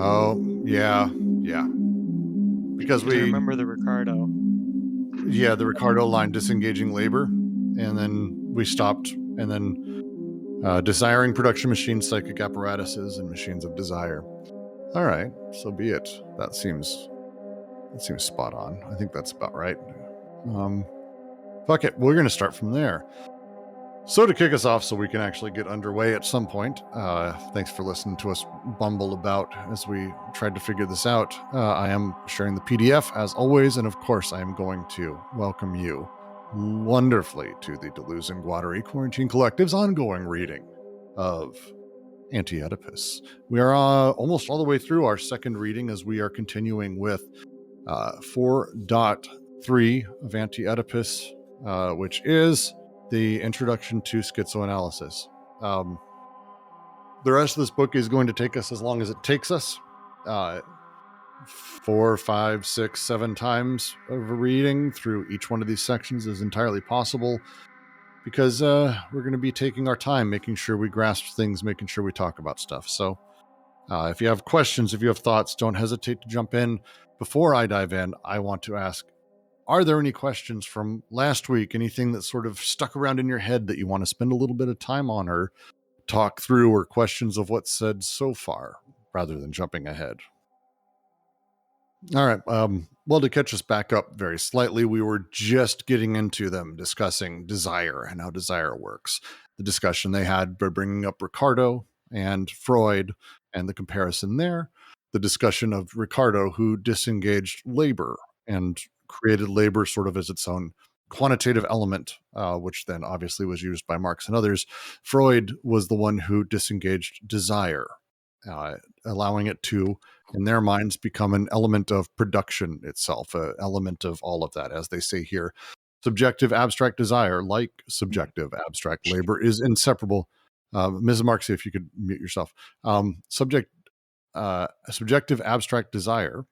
Oh, yeah, yeah. Because Because I remember the Ricardo. the Ricardo line, disengaging labor, and then we stopped, and then desiring production machines, psychic apparatuses, and machines of desire. All right, so be it. That seems spot on. I think that's about right. Fuck it, we're going to start from there. So to kick us off so we can actually get underway at some point, thanks for listening to us bumble about as we tried to figure this out. I am sharing the PDF as always, and of course I am going to welcome you wonderfully to the Deleuze and Guattari Quarantine Collective's ongoing reading of Anti-Oedipus. We are almost all the way through our second reading as we are continuing with 4.3 of Anti-Oedipus, which is the introduction to schizoanalysis. The rest of this book is going to take us as long as it takes us. 4, 5, 6, 7 times of reading through each one of these sections is entirely possible because we're going to be taking our time, making sure we grasp things, making sure we talk about stuff. So if you have questions, if you have thoughts, don't hesitate to jump in. Before I dive in, I want to ask, are there any questions from last week? Anything that sort of stuck around in your head that you want to spend a little bit of time on or talk through, or questions of what's said so far rather than jumping ahead? All right. Well, to catch us back up very slightly, we were just getting into them discussing desire and how desire works. The discussion they had by bringing up Ricardo and Freud and the comparison there. The discussion of Ricardo, who disengaged labor and created labor sort of as its own quantitative element, which then obviously was used by Marx and others. Freud was the one who disengaged desire, allowing it to, in their minds, become an element of production itself, an element of all of that. As they say here, subjective abstract desire, like subjective abstract labor, is inseparable. Ms. Marx, if you could mute yourself. Subjective abstract desire,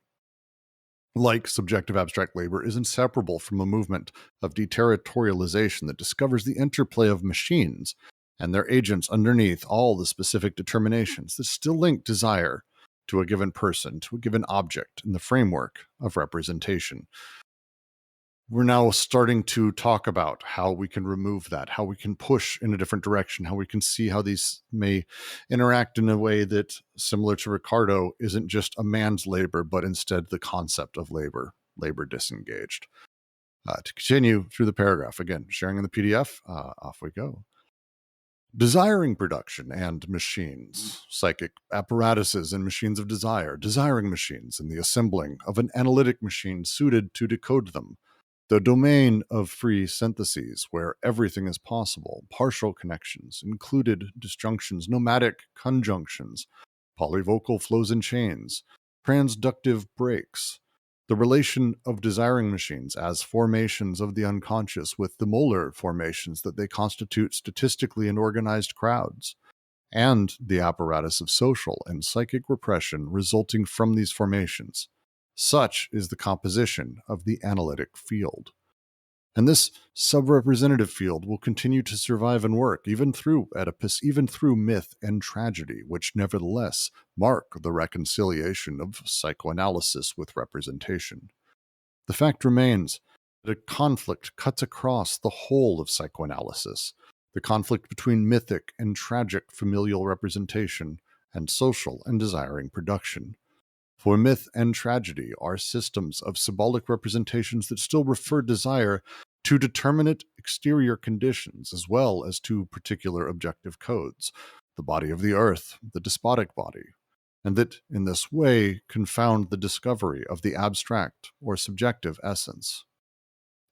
like subjective abstract labor, is inseparable from a movement of deterritorialization that discovers the interplay of machines and their agents underneath all the specific determinations that still link desire to a given person, to a given object in the framework of representation. We're now starting to talk about how we can remove that, how we can push in a different direction, how we can see how these may interact in a way that, similar to Ricardo, isn't just a man's labor, but instead the concept of labor disengaged. To continue through the paragraph, again, sharing in the PDF, off we go. Desiring production and machines, psychic apparatuses and machines of desire, desiring machines, and the assembling of an analytic machine suited to decode them. The domain of free syntheses, where everything is possible, partial connections, included disjunctions, nomadic conjunctions, polyvocal flows and chains, transductive breaks, the relation of desiring machines as formations of the unconscious with the molar formations that they constitute statistically in organized crowds, and the apparatus of social and psychic repression resulting from these formations. Such is the composition of the analytic field. And this subrepresentative field will continue to survive and work, even through Oedipus, even through myth and tragedy, which nevertheless mark the reconciliation of psychoanalysis with representation. The fact remains that a conflict cuts across the whole of psychoanalysis, the conflict between mythic and tragic familial representation and social and desiring production. For myth and tragedy are systems of symbolic representations that still refer desire to determinate exterior conditions as well as to particular objective codes, the body of the earth, the despotic body, and that in this way confound the discovery of the abstract or subjective essence.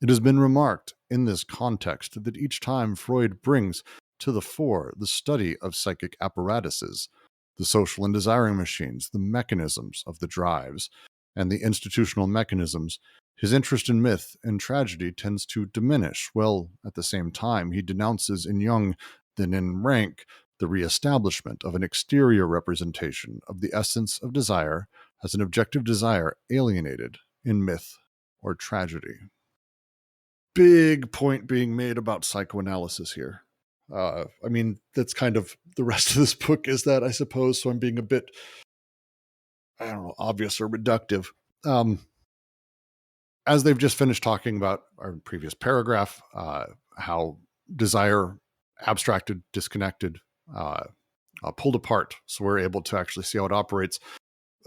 It has been remarked in this context that each time Freud brings to the fore the study of psychic apparatuses, the social and desiring machines, the mechanisms of the drives, and the institutional mechanisms, his interest in myth and tragedy tends to diminish, while at the same time he denounces in Jung, then in Rank, the reestablishment of an exterior representation of the essence of desire as an objective desire alienated in myth or tragedy. Big point being made about psychoanalysis here. I mean, that's kind of the rest of this book is that, I suppose, so I'm being a bit I don't know, obvious or reductive. As they've just finished talking about our previous paragraph, how desire abstracted, disconnected, pulled apart, so we're able to actually see how it operates.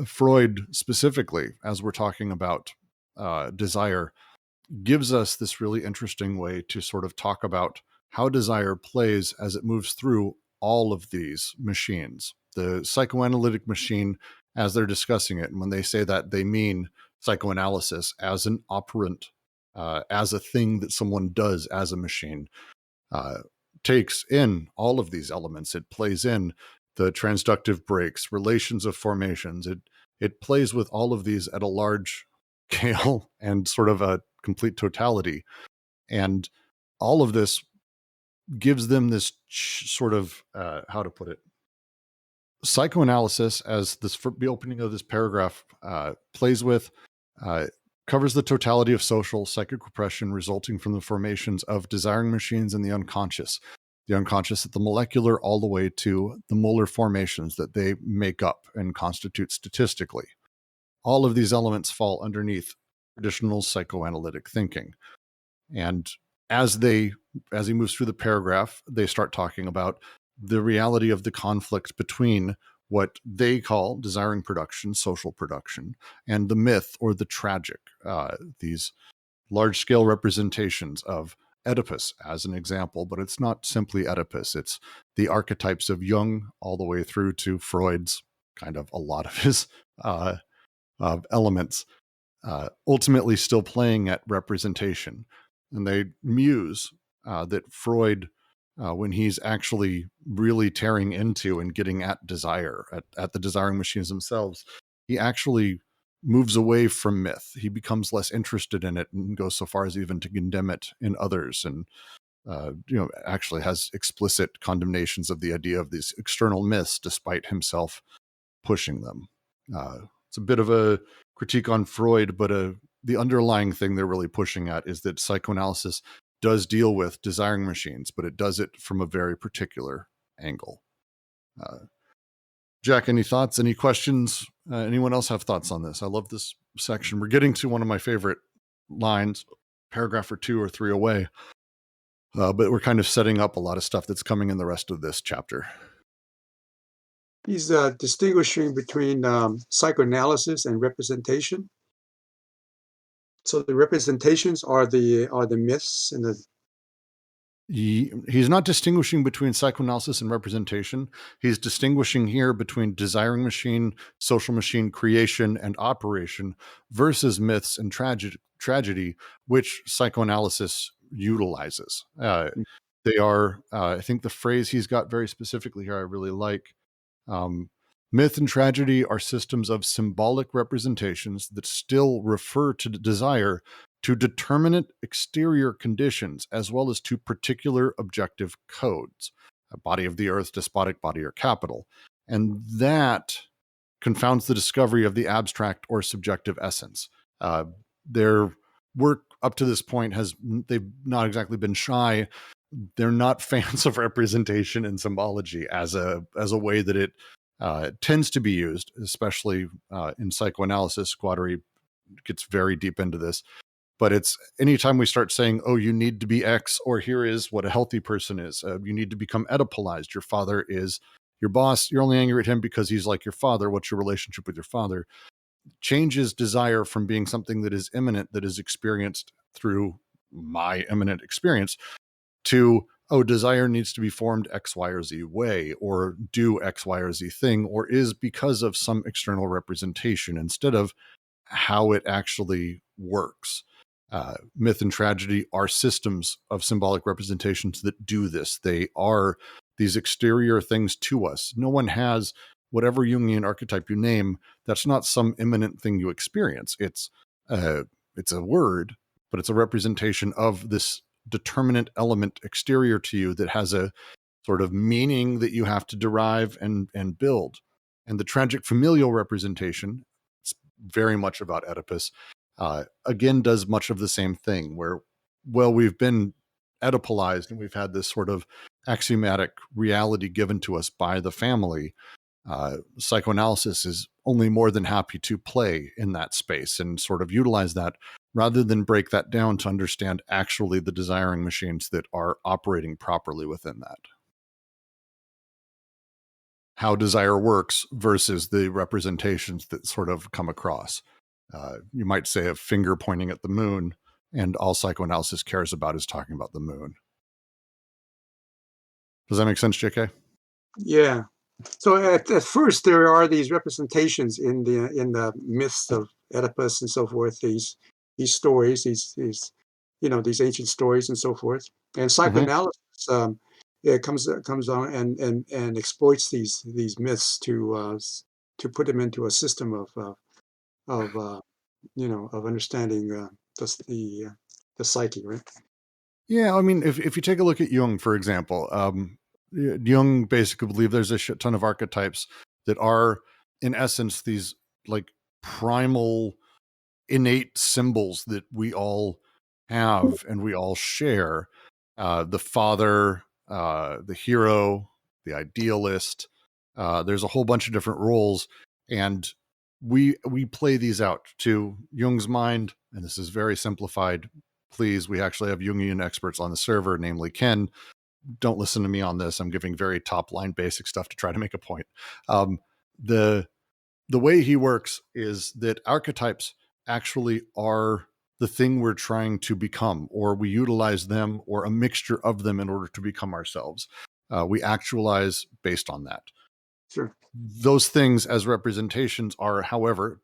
Freud specifically, as we're talking about desire, gives us this really interesting way to sort of talk about how desire plays as it moves through all of these machines. The psychoanalytic machine, as they're discussing it, and when they say that, they mean psychoanalysis as an operant, as a thing that someone does as a machine, takes in all of these elements. It plays in the transductive breaks, relations of formations. It plays with all of these at a large scale and sort of a complete totality. And all of this gives them this sort of, how to put it, psychoanalysis, as the opening of this paragraph plays with, covers the totality of social psychic repression resulting from the formations of desiring machines in the unconscious at the molecular all the way to the molar formations that they make up and constitute statistically. All of these elements fall underneath traditional psychoanalytic thinking. And as he moves through the paragraph, they start talking about the reality of the conflict between what they call desiring production, social production, and the myth or the tragic, these large-scale representations of Oedipus as an example, but it's not simply Oedipus. It's the archetypes of Jung all the way through to Freud's kind of a lot of his elements, ultimately still playing at representation. And they muse that Freud, when he's actually really tearing into and getting at desire, at the desiring machines themselves, he actually moves away from myth. He becomes less interested in it and goes so far as even to condemn it in others, and actually has explicit condemnations of the idea of these external myths, despite himself pushing them. It's a bit of a critique on Freud, but the underlying thing they're really pushing at is that psychoanalysis does deal with desiring machines, but it does it from a very particular angle. Jack, any thoughts, any questions? Anyone else have thoughts on this? I love this section. We're getting to one of my favorite lines, paragraph or 2 or 3 away, but we're kind of setting up a lot of stuff that's coming in the rest of this chapter. He's distinguishing between psychoanalysis and representation. So the representations are the myths and the. He's not distinguishing between psychoanalysis and representation. He's distinguishing here between desiring machine, social machine creation and operation versus myths and tragedy, which psychoanalysis utilizes. They are, I think the phrase he's got very specifically here I really like. Myth and tragedy are systems of symbolic representations that still refer to desire, to determinate exterior conditions, as well as to particular objective codes, a body of the earth, despotic body, or capital. And that confounds the discovery of the abstract or subjective essence. Their work up to this point they've not exactly been shy. They're not fans of representation and symbology as a way that it tends to be used, especially in psychoanalysis. Guattari gets very deep into this. But it's anytime we start saying, oh, you need to be X, or here is what a healthy person is. You need to become oedipalized. Your father is your boss. You're only angry at him because he's like your father. What's your relationship with your father? Changes desire from being something that is immanent, that is experienced through my immanent experience, to, oh, desire needs to be formed X, Y, or Z way, or do X, Y, or Z thing, or is because of some external representation instead of how it actually works. Myth and tragedy are systems of symbolic representations that do this. They are these exterior things to us. No one has whatever Jungian archetype you name. That's not some immanent thing you experience. It's a word, but it's a representation of this determinate element exterior to you that has a sort of meaning that you have to derive and build. And the tragic familial representation, it's very much about Oedipus, again, does much of the same thing, where, well, we've been oedipalized and we've had this sort of axiomatic reality given to us by the family. Psychoanalysis is only more than happy to play in that space and sort of utilize that rather than break that down to understand actually the desiring machines that are operating properly within that. How desire works versus the representations that sort of come across. You might say a finger pointing at the moon, and all psychoanalysis cares about is talking about the moon. Does that make sense, JK? Yeah. So at first there are these representations in the myths of Oedipus and so forth. These stories, these these ancient stories and so forth. And Mm-hmm. psychoanalysis it comes on and exploits these myths to put them into a system of of understanding the psyche, right? Yeah, I mean, if you take a look at Jung, for example, Jung basically believed there's a shit ton of archetypes that are, in essence, these like primal, innate symbols that we all have and we all share. The father, the hero, the idealist. There's a whole bunch of different roles, and we play these out to Jung's mind. And this is very simplified. Please, we actually have Jungian experts on the server, namely Ken. Don't listen to me on this. I'm giving very top line basic stuff to try to make a point. The way he works is that archetypes actually are the thing we're trying to become, or we utilize them or a mixture of them in order to become ourselves. We actualize based on that. Sure. Those things as representations are, however,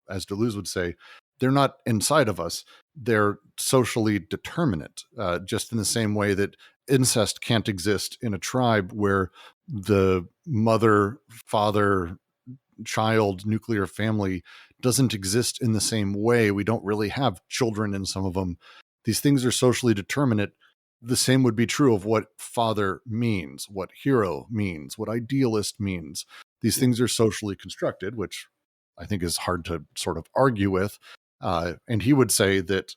as Deleuze would say, they're not inside of us. They're socially determinate, just in the same way that incest can't exist in a tribe where the mother, father, child nuclear family doesn't exist in the same way. We don't really have children in some of them. These things are socially determinate. The same would be true of what father means, what hero means, what idealist means. These things are socially constructed, which I think is hard to sort of argue with. And he would say that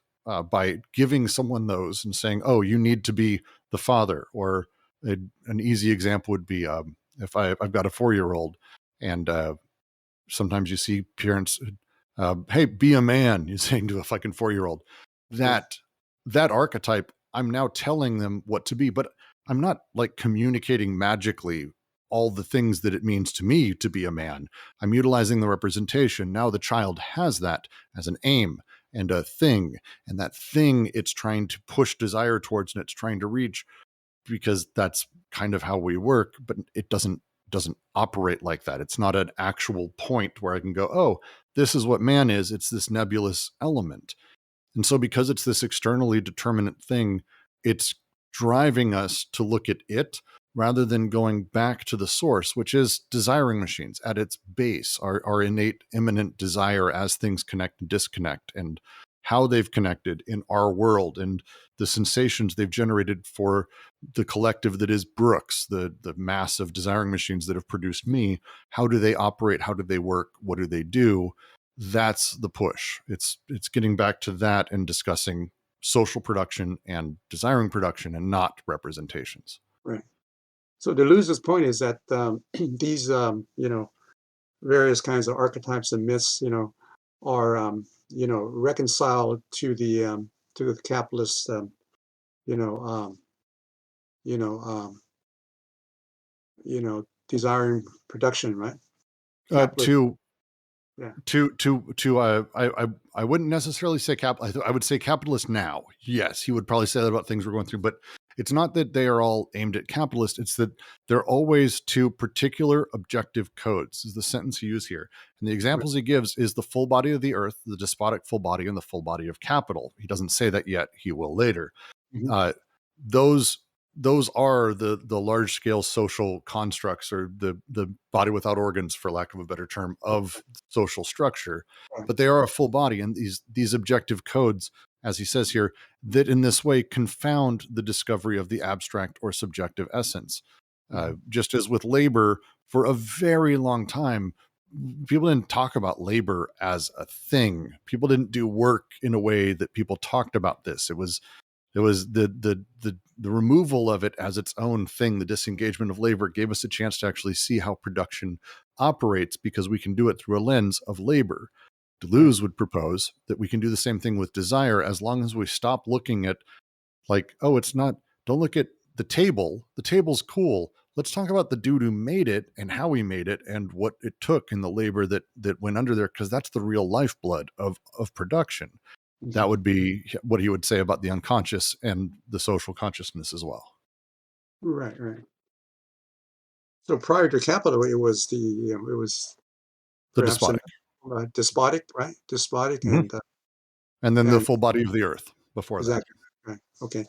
by giving someone those and saying, oh, you need to be the father, or an easy example would be if I've got a 4-year-old and sometimes you see parents, hey, be a man, you're saying to a fucking 4-year-old. That archetype, I'm now telling them what to be, but I'm not like communicating magically all the things that it means to me to be a man. I'm utilizing the representation. Now the child has that as an aim and a thing, and that thing it's trying to push desire towards and it's trying to reach, because that's kind of how we work, but it doesn't operate like that. It's not an actual point where I can go, oh, this is what man is. It's this nebulous element. And so because it's this externally determinate thing, it's driving us to look at it rather than going back to the source, which is desiring machines at its base, our innate immanent desire as things connect and disconnect, and how they've connected in our world, and the sensations they've generated for the collective that is Brooks, the mass of desiring machines that have produced me. How do they operate? How do they work? What do they do? That's the push. It's getting back to that and discussing social production and desiring production and not representations. Right. So Deleuze's point is that these various kinds of archetypes and myths are reconciled to the capitalist you know um, you know um, desiring production, right? Capitalist. To Yeah. I wouldn't necessarily say I would say capitalist now. Yes, he would probably say that about things we're going through, but it's not that they are all aimed at capitalist. It's that they're always to particular objective codes, is the sentence he used here. And the examples he gives is the full body of the earth, the despotic full body, and the full body of capital. He doesn't say that yet. He will later. Mm-hmm. Those are the large scale social constructs, or the body without organs, for lack of a better term, of social structure. But they are a full body, and these objective codes, as he says here, that in this way confound the discovery of the abstract or subjective essence. Just as with labor, for a very long time, people didn't talk about labor as a thing. People didn't do work in a way that people talked about this. It was the removal of it as its own thing. The disengagement of labor gave us a chance to actually see how production operates because we can do it through a lens of labor. Deleuze would propose that we can do the same thing with desire as long as we stop looking at like, oh, it's not, don't look at the table. The table's cool. Let's talk about the dude who made it and how he made it and what it took and the labor that went under there, because that's the real lifeblood of production. That would be what he would say about the unconscious and the social consciousness as well. Right, right. So prior to capital, it was it was The perhaps despotic. despotic, right? Despotic Mhm. And then the and full body of the earth before that. exactly, right. Okay.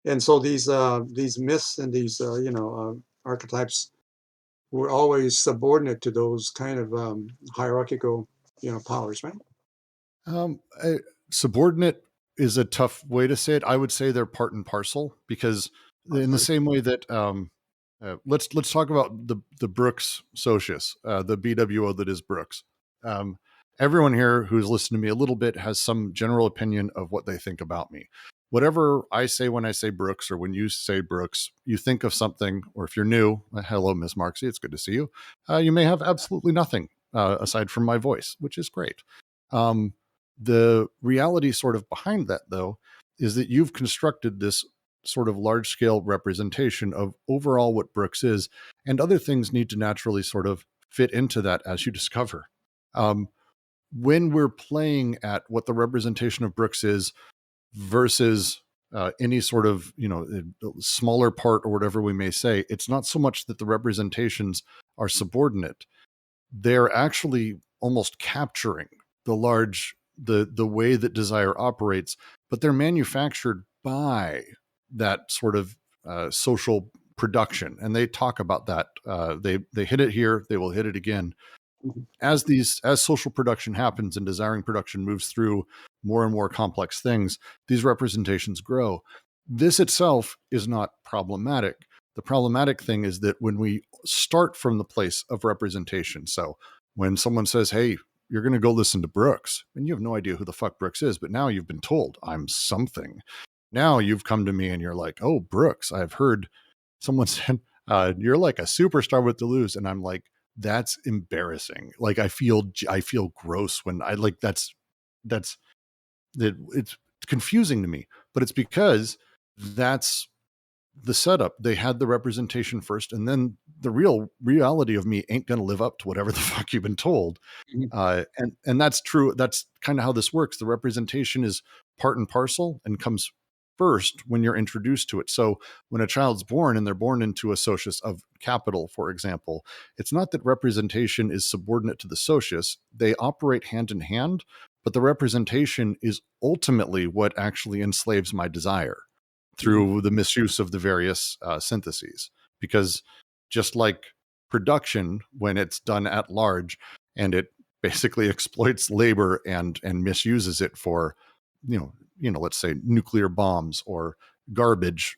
And so these myths and these archetypes were always subordinate to those kind of hierarchical powers, right? Um, uh, Subordinate is a tough way to say it. I would say they're part and parcel because in the Sorry. same way that let's talk about the Brooks socius, the BWO that is Brooks. Um, Everyone here who's listened to me a little bit has some general opinion of what they think about me. Whatever I say when I say Brooks or when you say Brooks, you think of something, or if you're new, hello, Miss Marksy, it's good to see you. You may have absolutely nothing aside from my voice, which is great. Um, the reality sort of behind that, though, is that you've constructed this sort of large scale representation of overall what Brooks is, and other things need to naturally sort of fit into that as you discover. Um, when we're playing at what the representation of Brooks is versus any sort of smaller part or whatever we may say, it's not so much that the representations are subordinate; they're actually almost capturing the large the way that desire operates, but they're manufactured by that sort of social production, and they talk about that. They hit it here, they will hit it again Mhm. as social production happens and desiring production moves through more and more complex things. These representations grow. This itself is not problematic. The problematic thing is that when we start from the place of representation, so when someone says, hey, you're going to go listen to Brooks, and you have no idea who the fuck Brooks is, but now you've been told I'm something. Now you've come to me and you're like, oh, Brooks, I've heard someone said, you're like a superstar with Deleuze. And I'm like, that's embarrassing. Like I feel gross when I like that's it's confusing to me, but it's because that's the setup. They had the representation first, and then the real reality of me ain't going to live up to whatever the fuck you've been told. Mhm. And that's true. That's kind of how this works. The representation is part and parcel and comes first when you're introduced to it. So when a child's born and they're born into a socius of capital, for example, it's not that representation is subordinate to the socius. They operate hand in hand, but the representation is ultimately what actually enslaves my desire Mhm. through the misuse of the various syntheses. Because just like production, when it's done at large and it basically exploits labor and misuses it for, let's say nuclear bombs or garbage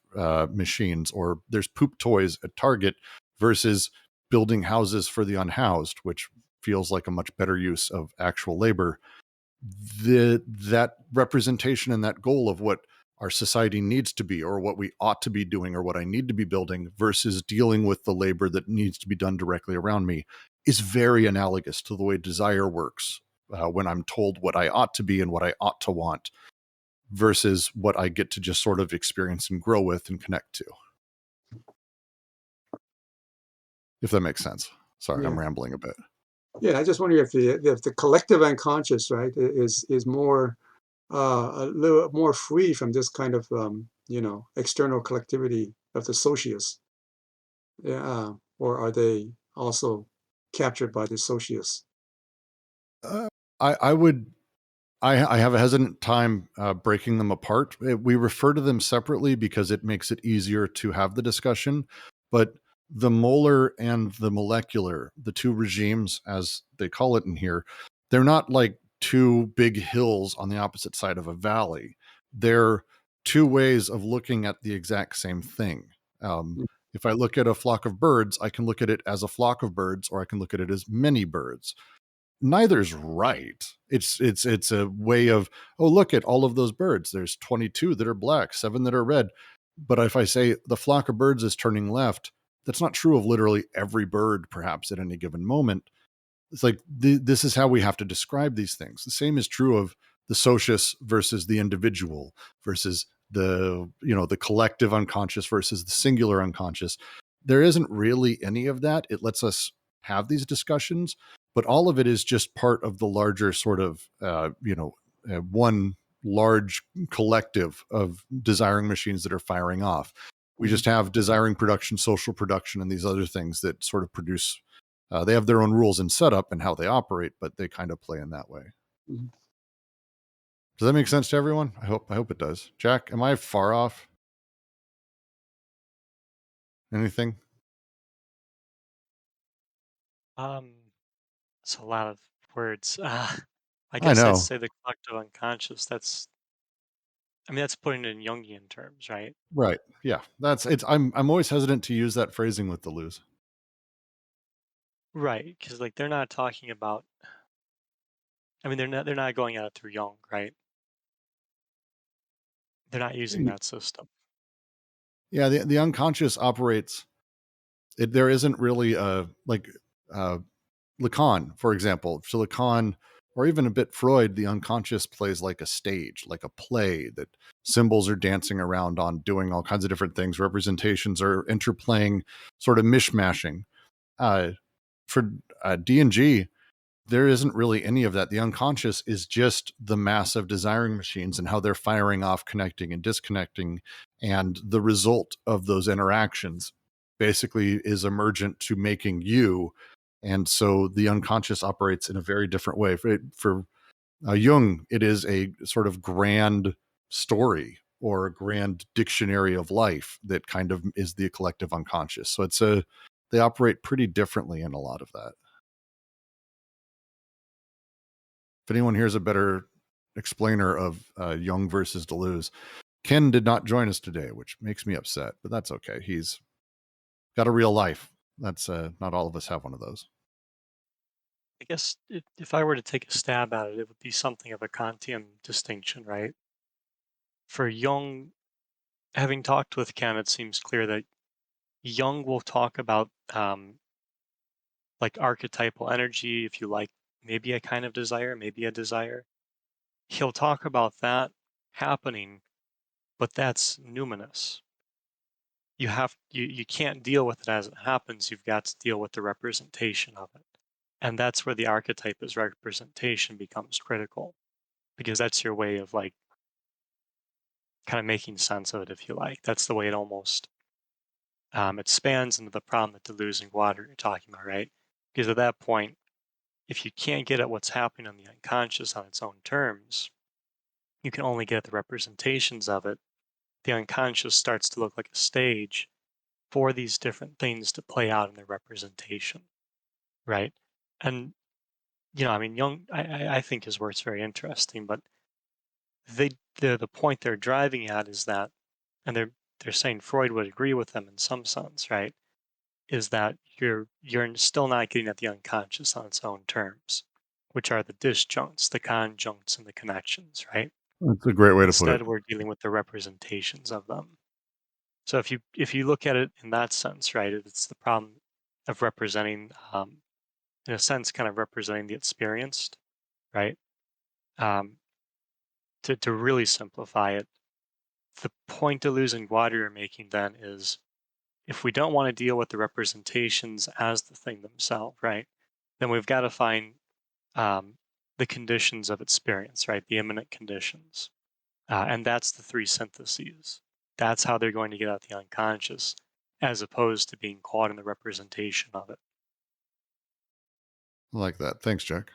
machines, or there's poop toys at Target versus building houses for the unhoused, which feels like a much better use of actual labor. That representation and that goal of what our society needs to be or what we ought to be doing or what I need to be building versus dealing with the labor that needs to be done directly around me is very analogous to the way desire works when I'm told what I ought to be and what I ought to want versus what I get to just sort of experience and grow with and connect to. If that makes sense. Sorry, I'm Yeah, rambling a bit. yeah. I just wonder if the collective unconscious, right, is more a little more free from this kind of external collectivity of the socius. Yeah, or are they also captured by the socius? Uh, I would I have a hesitant time breaking them apart. We refer to them separately because it makes it easier to have the discussion. But the molar and the molecular, the two regimes, as they call it in here, they're not like two big hills on the opposite side of a valley. They're two ways of looking at the exact same thing. Um, Mm. if I look at a flock of birds, I can look at it as a flock of birds, or I can look at it as many birds. Neither's right. It's a way of, oh, look at all of those birds. There's 22 that are black, 7 that are red. But if I say the flock of birds is turning left, That's not true of literally every bird, perhaps at any given moment. It's like this is how we have to describe these things. The same is true of the socius versus the individual versus the collective unconscious versus the singular unconscious. There isn't really any of that. It lets us have these discussions, but all of it is just part of the larger sort of one large collective of desiring machines that are firing off. We just have desiring production, social production, and these other things that sort of produce. They have their own rules and setup and how they operate, but they kind of play in that way. Mm-hmm. Does that make sense to everyone? I hope it does. Jack, am I far off? Anything? It's a lot of words. I I guess I'd know. say the collective unconscious. That's putting it in Jungian terms, right? Right. Yeah. I'm always hesitant to use that phrasing with Deleuze. Right, because like they're not talking about. They're not going at it through Jung, right? They're not using that system. Yeah, the unconscious operates. There isn't really Lacan, for example. To Lacan, or even a bit Freud, the unconscious plays like a stage, like a play that symbols are dancing around on, doing all kinds of different things. Representations are interplaying, sort of mishmashing. For D&G, there isn't really any of that. The unconscious is just the massive desiring machines and how they're firing off, connecting and disconnecting. And the result of those interactions basically is emergent to making you. And so the unconscious operates in a very different way. For Jung, it is a sort of grand story or a grand dictionary of life that kind of is the collective unconscious. So they operate pretty differently in a lot of that. If anyone here's a better explainer of Jung versus Deleuze, Ken did not join us today, which makes me upset, but that's okay. He's got a real life. That's not all of us have one of those. I guess if I were to take a stab at it, it would be something of a Kantian distinction, right? For Jung, having talked with Ken, it seems clear that Jung will talk about like archetypal energy, if you like, maybe a kind of desire, maybe a desire. He'll talk about that happening, but that's numinous. You can't deal with it as it happens. You've got to deal with the representation of it. And that's where the archetype as representation becomes critical, because that's your way of like kind of making sense of it, if you like. That's the way it almost it spans into the problem that Deleuze and Guattari are talking about, right? Because at that point, if you can't get at what's happening on the unconscious on its own terms, you can only get at the representations of it. The unconscious starts to look like a stage for these different things to play out in their representation, right? And Jung, I think his work's very interesting, but the point they're driving at is that, and they're saying Freud would agree with them in some sense, right? Is that you're still not getting at the unconscious on its own terms, which are the disjuncts, the conjuncts, and the connections, right? That's a great way to put it. Instead, we're dealing with the representations of them. So if you look at it in that sense, right, it's the problem of representing, in a sense, kind of representing the experienced, right? To really simplify it, the point Deleuze and Guattari are making then is, if we don't want to deal with the representations as the thing themselves, right, then we've got to find the conditions of experience, right, the immanent conditions. And that's the three syntheses. That's how they're going to get at the unconscious, as opposed to being caught in the representation of it. I like that. Thanks, Jack.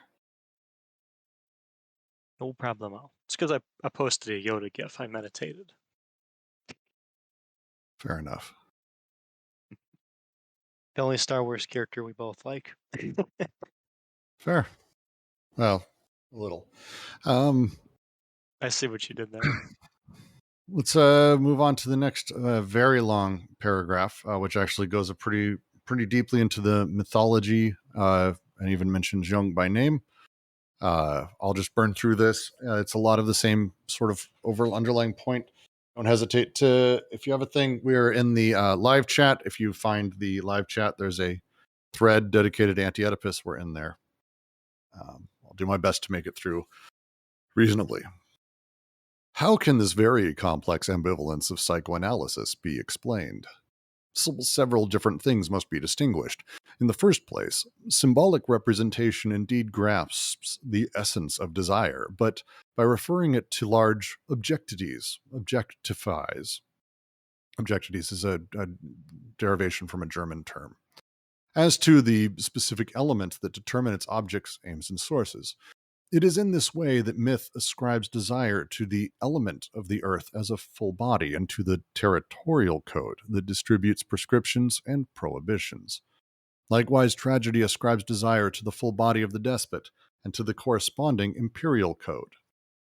No problemo. It's because I posted a Yoda gif. I meditated. Fair enough. The only Star Wars character we both like. Fair. Well, a little. I see what you did there. Let's move on to the next very long paragraph, which actually goes pretty deeply into the mythology and even mentions Jung by name. I'll just burn through this. It's a lot of the same sort of underlying point. Don't hesitate to, if you have a thing, we're in the live chat. If you find the live chat, there's a thread dedicated to Anti-Oedipus. We're in there. I'll do my best to make it through reasonably. How can this very complex ambivalence of psychoanalysis be explained? Several different things must be distinguished. In the first place, symbolic representation indeed grasps the essence of desire, but by referring it to large objectities, objectifies. Objectities is a derivation from a German term. As to the specific elements that determine its objects, aims, and sources, it is in this way that myth ascribes desire to the element of the earth as a full body and to the territorial code that distributes prescriptions and prohibitions. Likewise, tragedy ascribes desire to the full body of the despot and to the corresponding imperial code.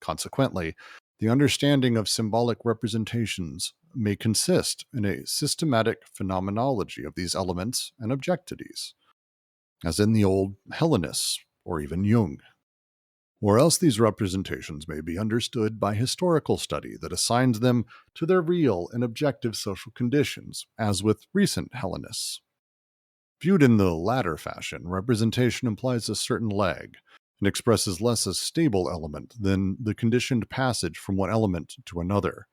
Consequently, the understanding of symbolic representations may consist in a systematic phenomenology of these elements and objectities, as in the old Hellenists or even Jung. Or else these representations may be understood by historical study that assigns them to their real and objective social conditions, as with recent Hellenists. Viewed in the latter fashion, representation implies a certain lag and expresses less a stable element than the conditioned passage from one element to another.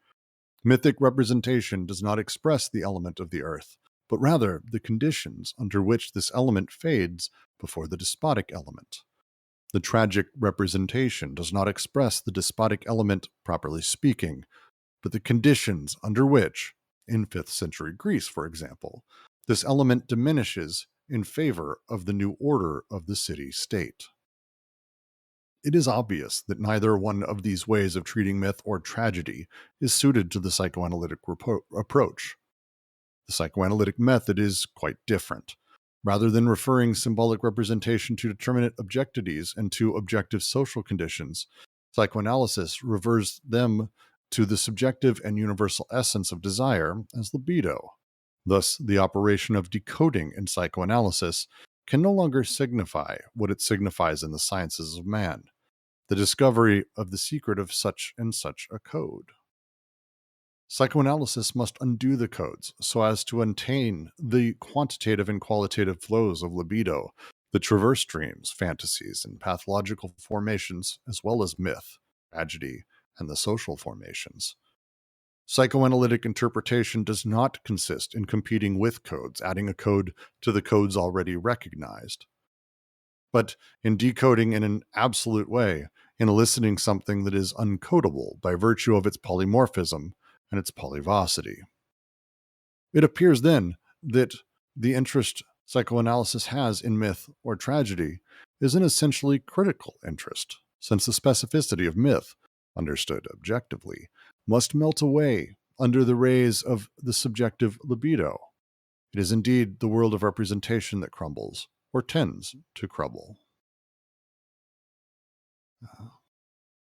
Mythic representation does not express the element of the earth, but rather the conditions under which this element fades before the despotic element. The tragic representation does not express the despotic element, properly speaking, but the conditions under which, in 5th century Greece, for example, this element diminishes in favor of the new order of the city-state. It is obvious that neither one of these ways of treating myth or tragedy is suited to the psychoanalytic approach. The psychoanalytic method is quite different. Rather than referring symbolic representation to determinate objectities and to objective social conditions, psychoanalysis refers them to the subjective and universal essence of desire as libido. Thus, the operation of decoding in psychoanalysis can no longer signify what it signifies in the sciences of man, the discovery of the secret of such and such a code. Psychoanalysis must undo the codes so as to attain the quantitative and qualitative flows of libido that traverse dreams, fantasies, and pathological formations, as well as myth, tragedy, and the social formations. Psychoanalytic interpretation does not consist in competing with codes, adding a code to the codes already recognized, but in decoding in an absolute way, in eliciting something that is uncodable by virtue of its polymorphism and its polyvocity. It appears then that the interest psychoanalysis has in myth or tragedy is an essentially critical interest, since the specificity of myth, understood objectively, must melt away under the rays of the subjective libido. It is indeed the world of representation that crumbles, or tends to crumble.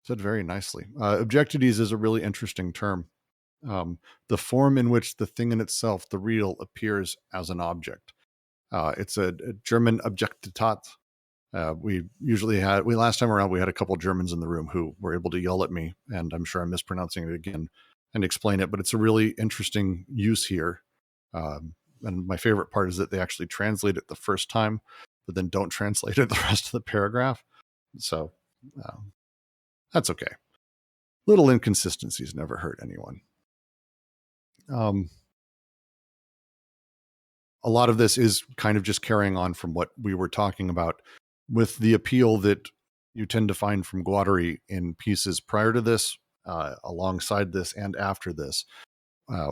Said very nicely. Objectities is a really interesting term. The form in which the thing in itself, the real, appears as an object. It's a German Objektitat. Last time around, we had a couple Germans in the room who were able to yell at me, and I'm sure I'm mispronouncing it again, and explain it, but it's a really interesting use here. And my favorite part is that they actually translate it the first time, but then don't translate it the rest of the paragraph. So that's okay. Little inconsistencies never hurt anyone. A lot of this is kind of just carrying on from what we were talking about with the appeal that you tend to find from Guattari in pieces prior to this, alongside this, and after this,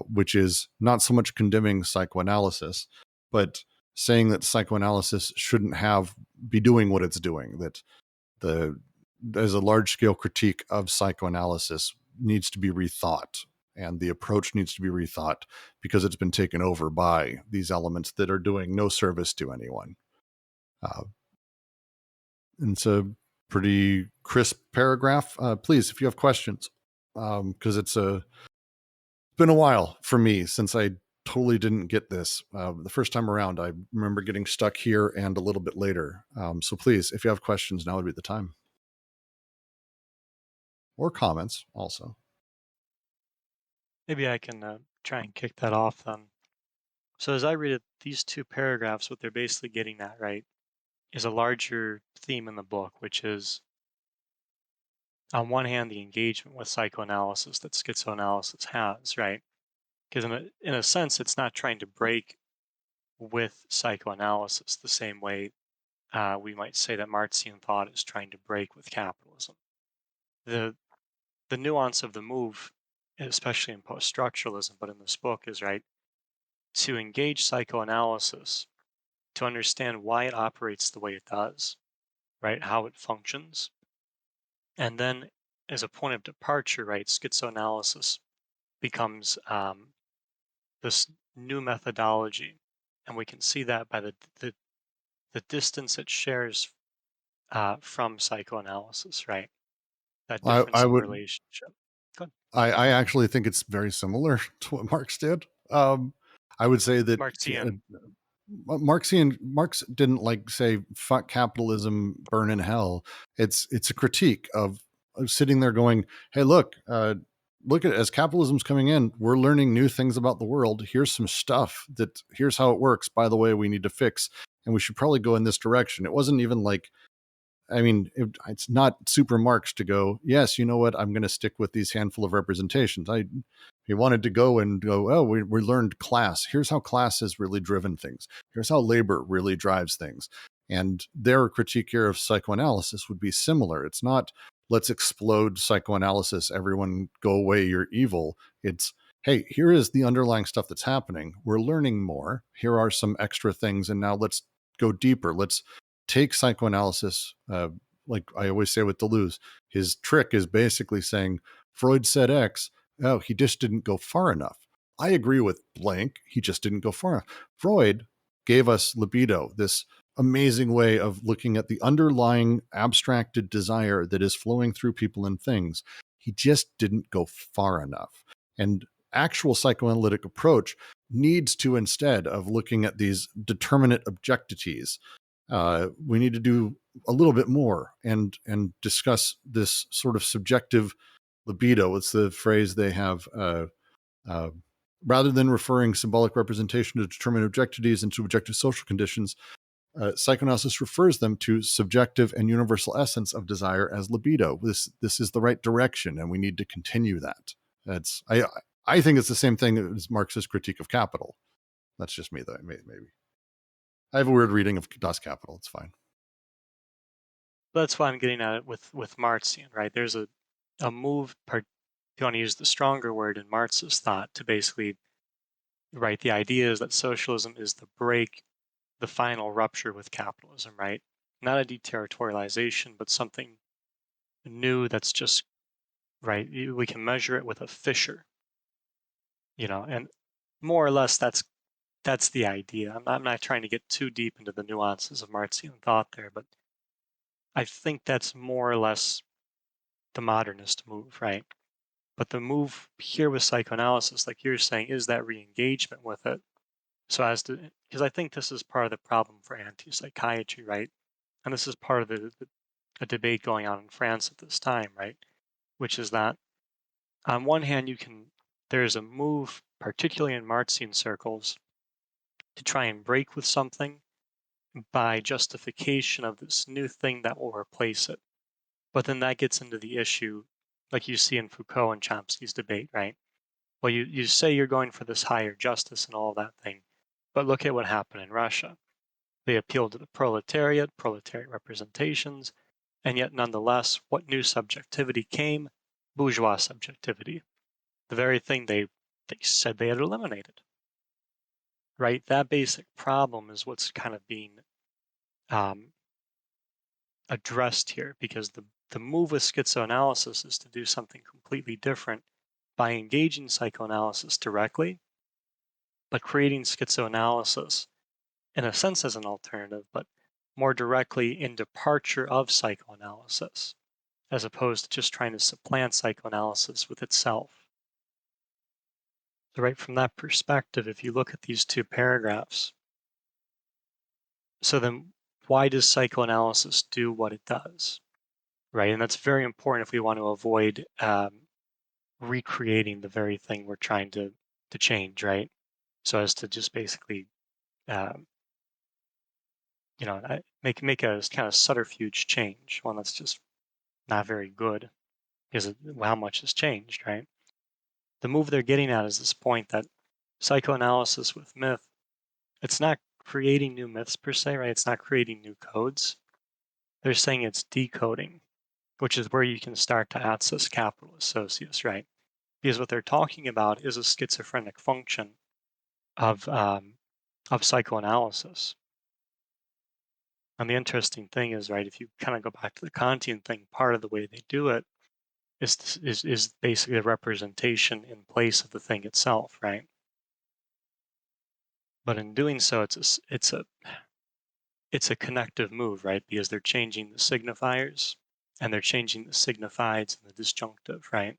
which is not so much condemning psychoanalysis, but saying that psychoanalysis shouldn't be doing what it's doing, that there's a large-scale critique of psychoanalysis needs to be rethought, and the approach needs to be rethought because it's been taken over by these elements that are doing no service to anyone. And it's a pretty crisp paragraph. Please, if you have questions, because it's been a while for me since I totally didn't get this. The first time around, I remember getting stuck here and a little bit later. So please, if you have questions, now would be the time. Or comments also. Maybe I can try and kick that off then. So as I read it, these two paragraphs, what they're basically getting at, right, is a larger theme in the book, which is, on one hand, the engagement with psychoanalysis that schizoanalysis has, right? Because in a sense, it's not trying to break with psychoanalysis the same way we might say that Marxian thought is trying to break with capitalism. The nuance of the move, especially in post-structuralism, but in this book, is right to engage psychoanalysis to understand why it operates the way it does, right? How it functions. And then as a point of departure, right, schizoanalysis becomes this new methodology. And we can see that by the distance it shares from psychoanalysis, right? That difference I in would relationship. Good. I actually think it's very similar to what Marx did. I would say that Marxian. Marx didn't like say fuck capitalism, burn in hell. It's a critique of sitting there going, hey, look at as capitalism's coming in, we're learning new things about the world. Here's some stuff that here's how it works. By the way, we need to fix, and we should probably go in this direction. It wasn't even like, I mean, it's not super Marx to go, yes, you know what, I'm going to stick with these handful of representations. He wanted to go and go, oh, we learned class. Here's how class has really driven things. Here's how labor really drives things. And their critique here of psychoanalysis would be similar. It's not, let's explode psychoanalysis, everyone go away, you're evil. It's, hey, here is the underlying stuff that's happening. We're learning more. Here are some extra things. And now let's go deeper. Let's take psychoanalysis, like I always say with Deleuze, his trick is basically saying, Freud said X, oh, he just didn't go far enough. I agree with blank, he just didn't go far enough. Freud gave us libido, this amazing way of looking at the underlying abstracted desire that is flowing through people and things. He just didn't go far enough. And actual psychoanalytic approach needs to, instead of looking at these determinate objectities, we need to do a little bit more and discuss this sort of subjective libido. It's the phrase they have. Rather than referring symbolic representation to determine objectivities and to objective social conditions, psychoanalysis refers them to subjective and universal essence of desire as libido. This is the right direction, and we need to continue that. I think it's the same thing as Marx's critique of capital. That's just me, though. Maybe I have a weird reading of Das Kapital. It's fine. That's why I'm getting at it with Marxian, right? There's a move, if you want to use the stronger word in Marx's thought, to basically, right, the idea is that socialism is the break, the final rupture with capitalism, right? Not a deterritorialization, but something new that's just, right, we can measure it with a fissure, and more or less that's the idea. I'm not trying to get too deep into the nuances of Marxian thought there, but I think that's more or less the modernist move, right? But the move here with psychoanalysis, like you're saying, is that re-engagement with it. So because I think this is part of the problem for anti-psychiatry, right? And this is part of a debate going on in France at this time, right? Which is that on one hand, there's a move, particularly in Marxian circles, to try and break with something by justification of this new thing that will replace it. But then that gets into the issue, like you see in Foucault and Chomsky's debate, right? Well, you say you're going for this higher justice and all that thing, but look at what happened in Russia. They appealed to the proletariat representations, and yet nonetheless, what new subjectivity came? Bourgeois subjectivity. The very thing they said they had eliminated. Right? That basic problem is what's kind of being addressed here, because the move with schizoanalysis is to do something completely different by engaging psychoanalysis directly, but creating schizoanalysis in a sense as an alternative, but more directly in departure of psychoanalysis, as opposed to just trying to supplant psychoanalysis with itself. So right from that perspective, if you look at these two paragraphs, so then why does psychoanalysis do what it does? Right, and that's very important if we want to avoid recreating the very thing we're trying to change, right? So as to just basically, um, make a kind of subterfuge change, one that's just not very good because of how much has changed, right? The move they're getting at is this point that psychoanalysis with myth, it's not creating new myths per se, right? It's not creating new codes. They're saying it's decoding, which is where you can start to access capital associates, right? Because what they're talking about is a schizophrenic function of psychoanalysis. And the interesting thing is, right, if you kind of go back to the Kantian thing, part of the way they do it is basically a representation in place of the thing itself, right? But in doing so, it's a connective move, right? Because they're changing the signifiers and they're changing the signifieds and the disjunctive, right?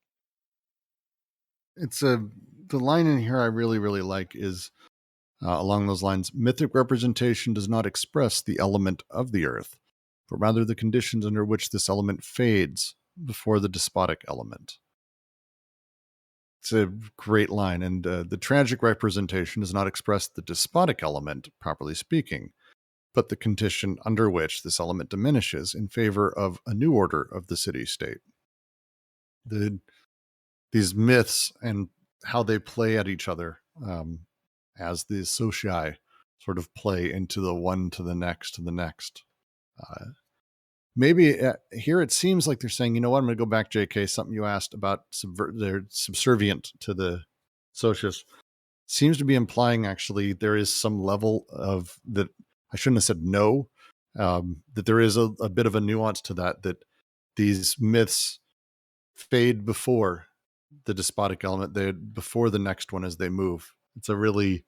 It's the line in here I really, really like is along those lines: mythic representation does not express the element of the earth, but rather the conditions under which this element fades before the despotic element. It's a great line. And the tragic representation does not express the despotic element, properly speaking, but the condition under which this element diminishes in favor of a new order of the city-state. These myths and how they play at each other as the socii sort of play into the one to the next to the next. Maybe here it seems like they're saying, you know what, I'm going to go back, JK, something you asked about they're subservient to the socius. Seems to be implying actually there is some level of that. I shouldn't have said no, that there is a bit of a nuance to that these myths fade before the despotic element, before the next one as they move. It's a really,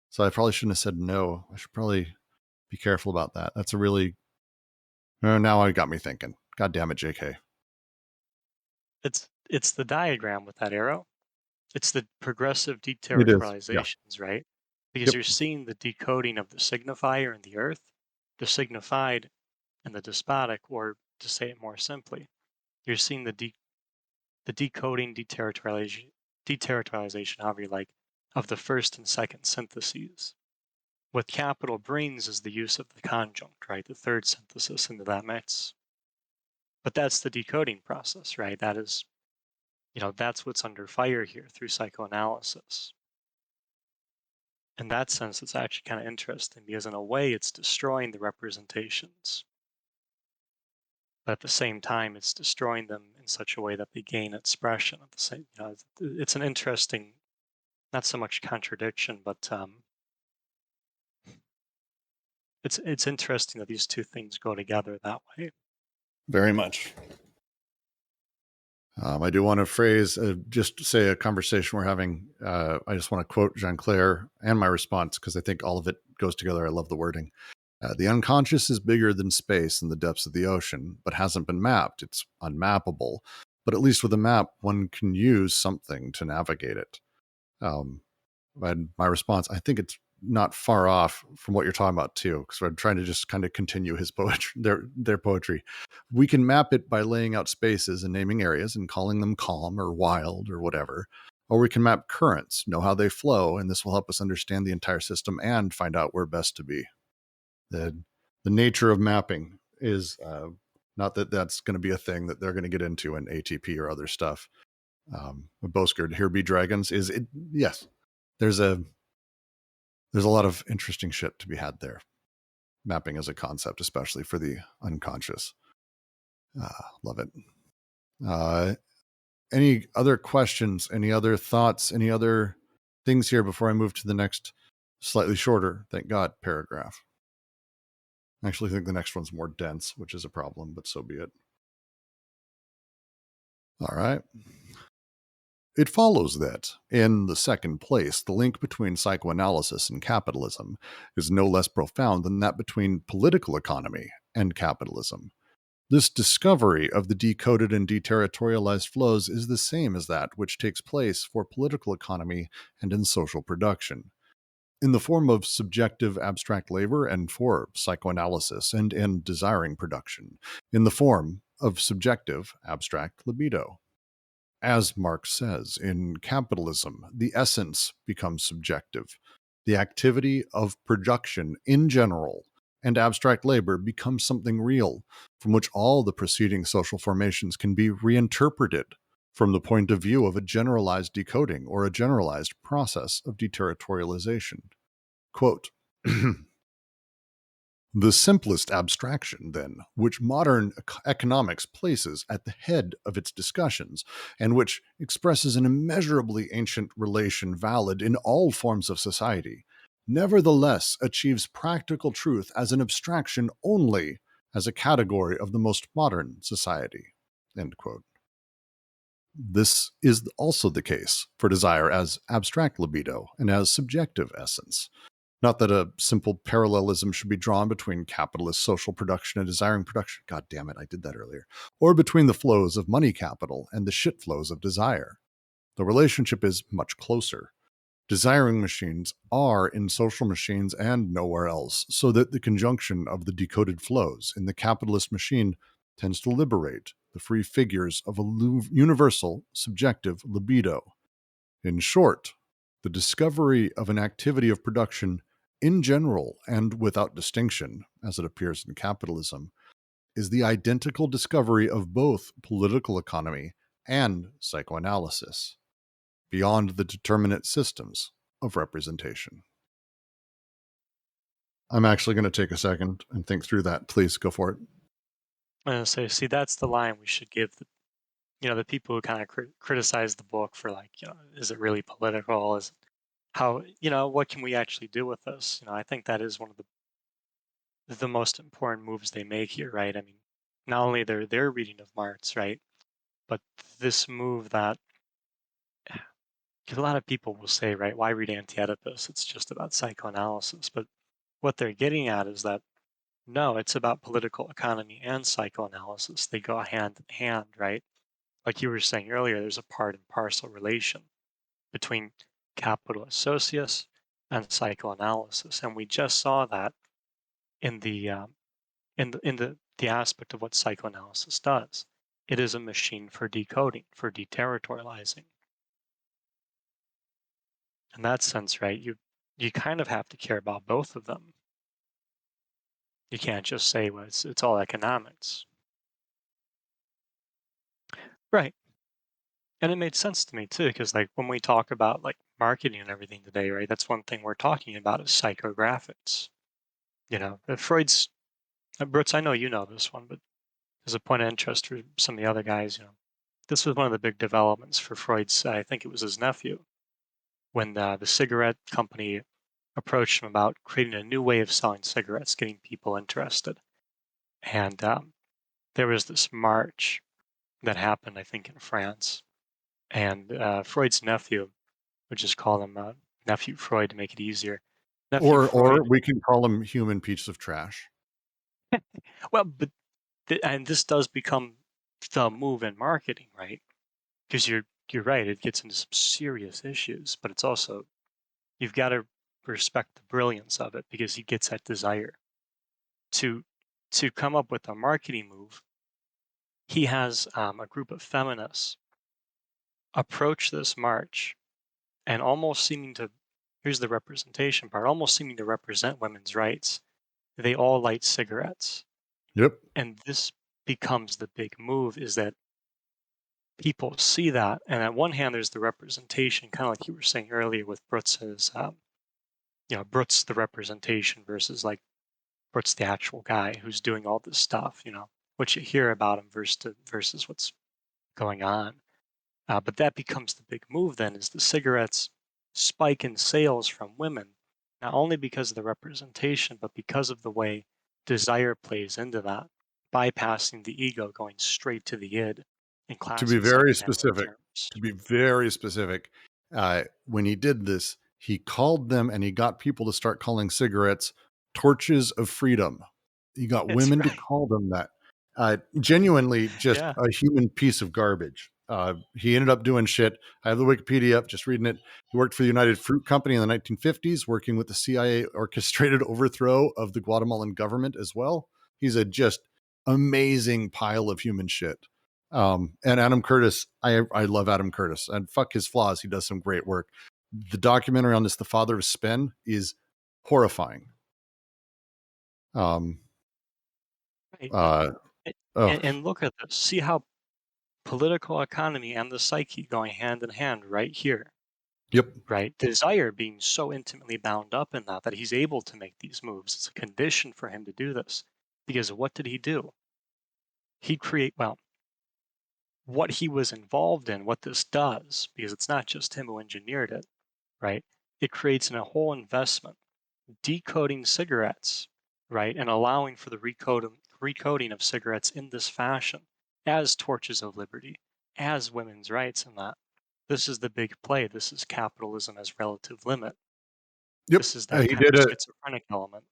so I probably shouldn't have said no. I should probably be careful about that. That's a really, now it got me thinking. God damn it, JK. It's the diagram with that arrow. It's the progressive It is, yeah. deterritorializations, right? Because Yep. you're seeing the decoding of the signifier in the earth, the signified and the despotic, or to say it more simply, you're seeing the decoding, deterritorialization, however you like, of the first and second syntheses. What capital brings is the use of the conjunct, right? The third synthesis into that mix. But that's the decoding process, right? That is, that's what's under fire here through psychoanalysis. In that sense, it's actually kind of interesting because in a way it's destroying the representations. But at the same time, it's destroying them in such a way that they gain expression at the same, it's an interesting, not so much contradiction, but it's interesting that these two things go together that way. Very much. I do want to phrase, just say a conversation we're having. I just want to quote Jean-Claire and my response because I think all of it goes together. I love the wording. The unconscious is bigger than space and the depths of the ocean, but hasn't been mapped. It's unmappable. But at least with a map, one can use something to navigate it. And my response, I think it's not far off from what you're talking about too, because I'm trying to just kind of continue his poetry, their poetry. We can map it by laying out spaces and naming areas and calling them calm or wild or whatever. Or we can map currents, know how they flow, and this will help us understand the entire system and find out where best to be. The nature of mapping is not that that's going to be a thing that they're going to get into in ATP or other stuff. Boskard, Here Be Dragons is it? Yes, there's a lot of interesting shit to be had there. Mapping as a concept, especially for the unconscious. Love it. Any other questions? Any other thoughts? Any other things here before I move to the next slightly shorter, thank God, paragraph? I actually think the next one's more dense, which is a problem, but so be it. All right. It follows that, in the second place, the link between psychoanalysis and capitalism is no less profound than that between political economy and capitalism. This discovery of the decoded and deterritorialized flows is the same as that which takes place for political economy and in social production, in the form of subjective abstract labor and for psychoanalysis and in desiring production, in the form of subjective abstract libido. As Marx says, in capitalism, the essence becomes subjective. The activity of production in general and abstract labor becomes something real, from which all the preceding social formations can be reinterpreted from the point of view of a generalized decoding or a generalized process of deterritorialization. Quote, the simplest abstraction, then, which modern economics places at the head of its discussions, and which expresses an immeasurably ancient relation valid in all forms of society, nevertheless achieves practical truth as an abstraction only as a category of the most modern society. End quote. This is also the case for desire as abstract libido and as subjective essence. Not that a simple parallelism should be drawn between capitalist social production and desiring production. God damn it, I did that earlier. Or between the flows of money capital and the shit flows of desire. The relationship is much closer. Desiring machines are in social machines and nowhere else, so that the conjunction of the decoded flows in the capitalist machine tends to liberate the free figures of a universal subjective libido. In short, the discovery of an activity of production in general and without distinction, as it appears in capitalism, is the identical discovery of both political economy and psychoanalysis, beyond the determinate systems of representation. I'm actually going to take a second and think through that. Please go for it. I'm going to say, see, that's the line we should give the people who kind of criticize the book for like, is it really political? Is how, what can we actually do with this? I think that is one of the most important moves they make here, right? I mean, not only their reading of Marx, right, but this move that a lot of people will say, right, why read Anti-Oedipus? It's just about psychoanalysis. But what they're getting at is that no, it's about political economy and psychoanalysis. They go hand in hand, right? Like you were saying earlier, there's a part and parcel relation between capitalist socius and psychoanalysis, and we just saw that in the aspect of what psychoanalysis does. It is a machine for decoding, for deterritorializing. In that sense, right, you kind of have to care about both of them. You can't just say, well, it's all economics. Right. And it made sense to me too, because like when we talk about like marketing and everything today, right, that's one thing we're talking about is psychographics. Freud's, Brooks, I know you know this one, but as a point of interest for some of the other guys, this was one of the big developments for Freud's, I think it was his nephew, when the cigarette company approached him about creating a new way of selling cigarettes, getting people interested. And there was this march that happened, I think, in France. And Freud's nephew, we'll just call him Nephew Freud to make it easier. Or we can call him human piece of trash. Well, but and this does become the move in marketing, right? Because you're right, it gets into some serious issues, but it's also, you've got to respect the brilliance of it, because he gets that desire to come up with a marketing move. He has a group of feminists approach this march and almost seeming to, here's the representation part, almost seeming to represent women's rights. They all light cigarettes. Yep. And this becomes the big move, is that people see that. And at one hand, there's the representation, kind of like you were saying earlier with Brutz's, Brutz the representation versus like Brutz the actual guy who's doing all this stuff, what you hear about him versus what's going on. But that becomes the big move then, is the cigarettes spike in sales from women, not only because of the representation, but because of the way desire plays into that, bypassing the ego, going straight to the id in classic To be very psychoanalytic specific, when he did this, he called them and he got people to start calling cigarettes torches of freedom. He got women to call them that. Genuinely just a human piece of garbage. He ended up doing shit. I have the Wikipedia up, just reading it. He worked for the United Fruit Company in the 1950s, working with the CIA orchestrated overthrow of the Guatemalan government as well. He's a just amazing pile of human shit. And Adam Curtis, I love Adam Curtis, and fuck his flaws. He does some great work. The documentary on this, The Father of Spin, is horrifying. Right. Oh, And look at this. See how political economy and the psyche going hand in hand right here. yep. Right? Desire being so intimately bound up in that he's able to make these moves. It's a condition for him to do this. Because what did he do? He'd create, well, what he was involved in, what this does, because it's not just him who engineered it, right? It creates a whole investment, decoding cigarettes, right? And allowing for the recoding of cigarettes in this fashion as torches of liberty, as women's rights, and that. This is the big play. This is capitalism as relative limit. Yep. This is that kind of schizophrenic element.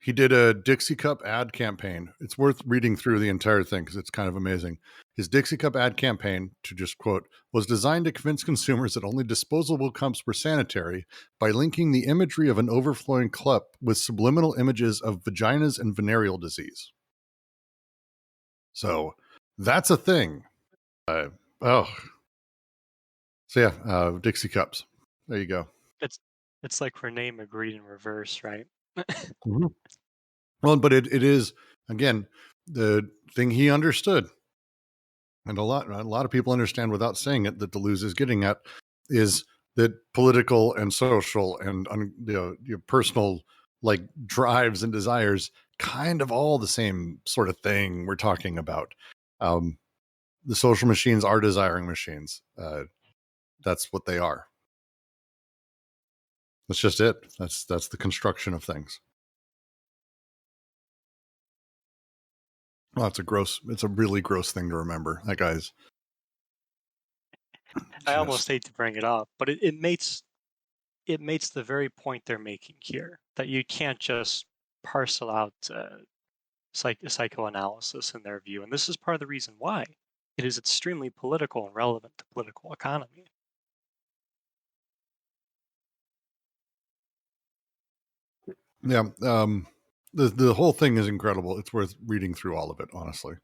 He did a Dixie Cup ad campaign. It's worth reading through the entire thing because it's kind of amazing. His Dixie Cup ad campaign, to just quote, was designed to convince consumers that only disposable cups were sanitary by linking the imagery of an overflowing cup with subliminal images of vaginas and venereal disease. So that's a thing. Dixie Cups. There you go. It's like Rene Magritte in reverse, right? Mm-hmm. Well, but it is, again, the thing he understood, and a lot of people understand without saying it, that Deleuze is getting at, is that political and social and your personal like drives and desires kind of all the same sort of thing we're talking about. The social machines are desiring machines. That's what they are. That's just it. That's the construction of things. Well, it's a really gross thing to remember. That guy's. I almost hate to bring it up, but it makes the very point they're making here, that you can't just parcel out psychoanalysis in their view. And this is part of the reason why it is extremely political and relevant to political economy. Yeah. The whole thing is incredible. It's worth reading through all of it, honestly.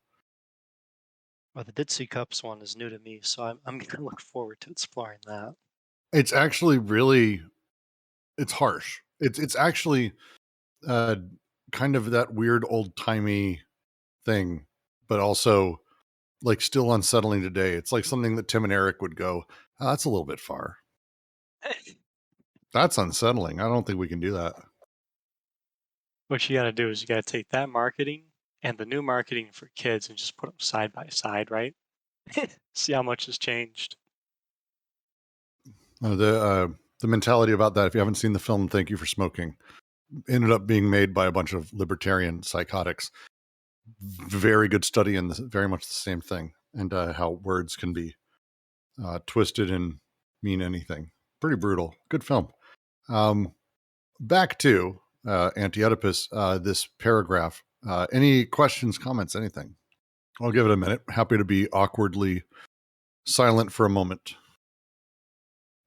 Well, the Ditsy Cups one is new to me, so I'm going to look forward to exploring that. It's actually really, it's harsh. It's actually kind of that weird old-timey thing, but also like still unsettling today. It's like something that Tim and Eric would go, oh, that's a little bit far. That's unsettling. I don't think we can do that. What you got to do is you got to take that marketing and the new marketing for kids and just put them side by side, right? See how much has changed. The mentality about that, if you haven't seen the film Thank You for Smoking, ended up being made by a bunch of libertarian psychotics. Very good study in very much the same thing, and how words can be twisted and mean anything. Pretty brutal. Good film. Back to Anti-Oedipus, this paragraph. Any questions, comments, anything? I'll give it a minute. Happy to be awkwardly silent for a moment.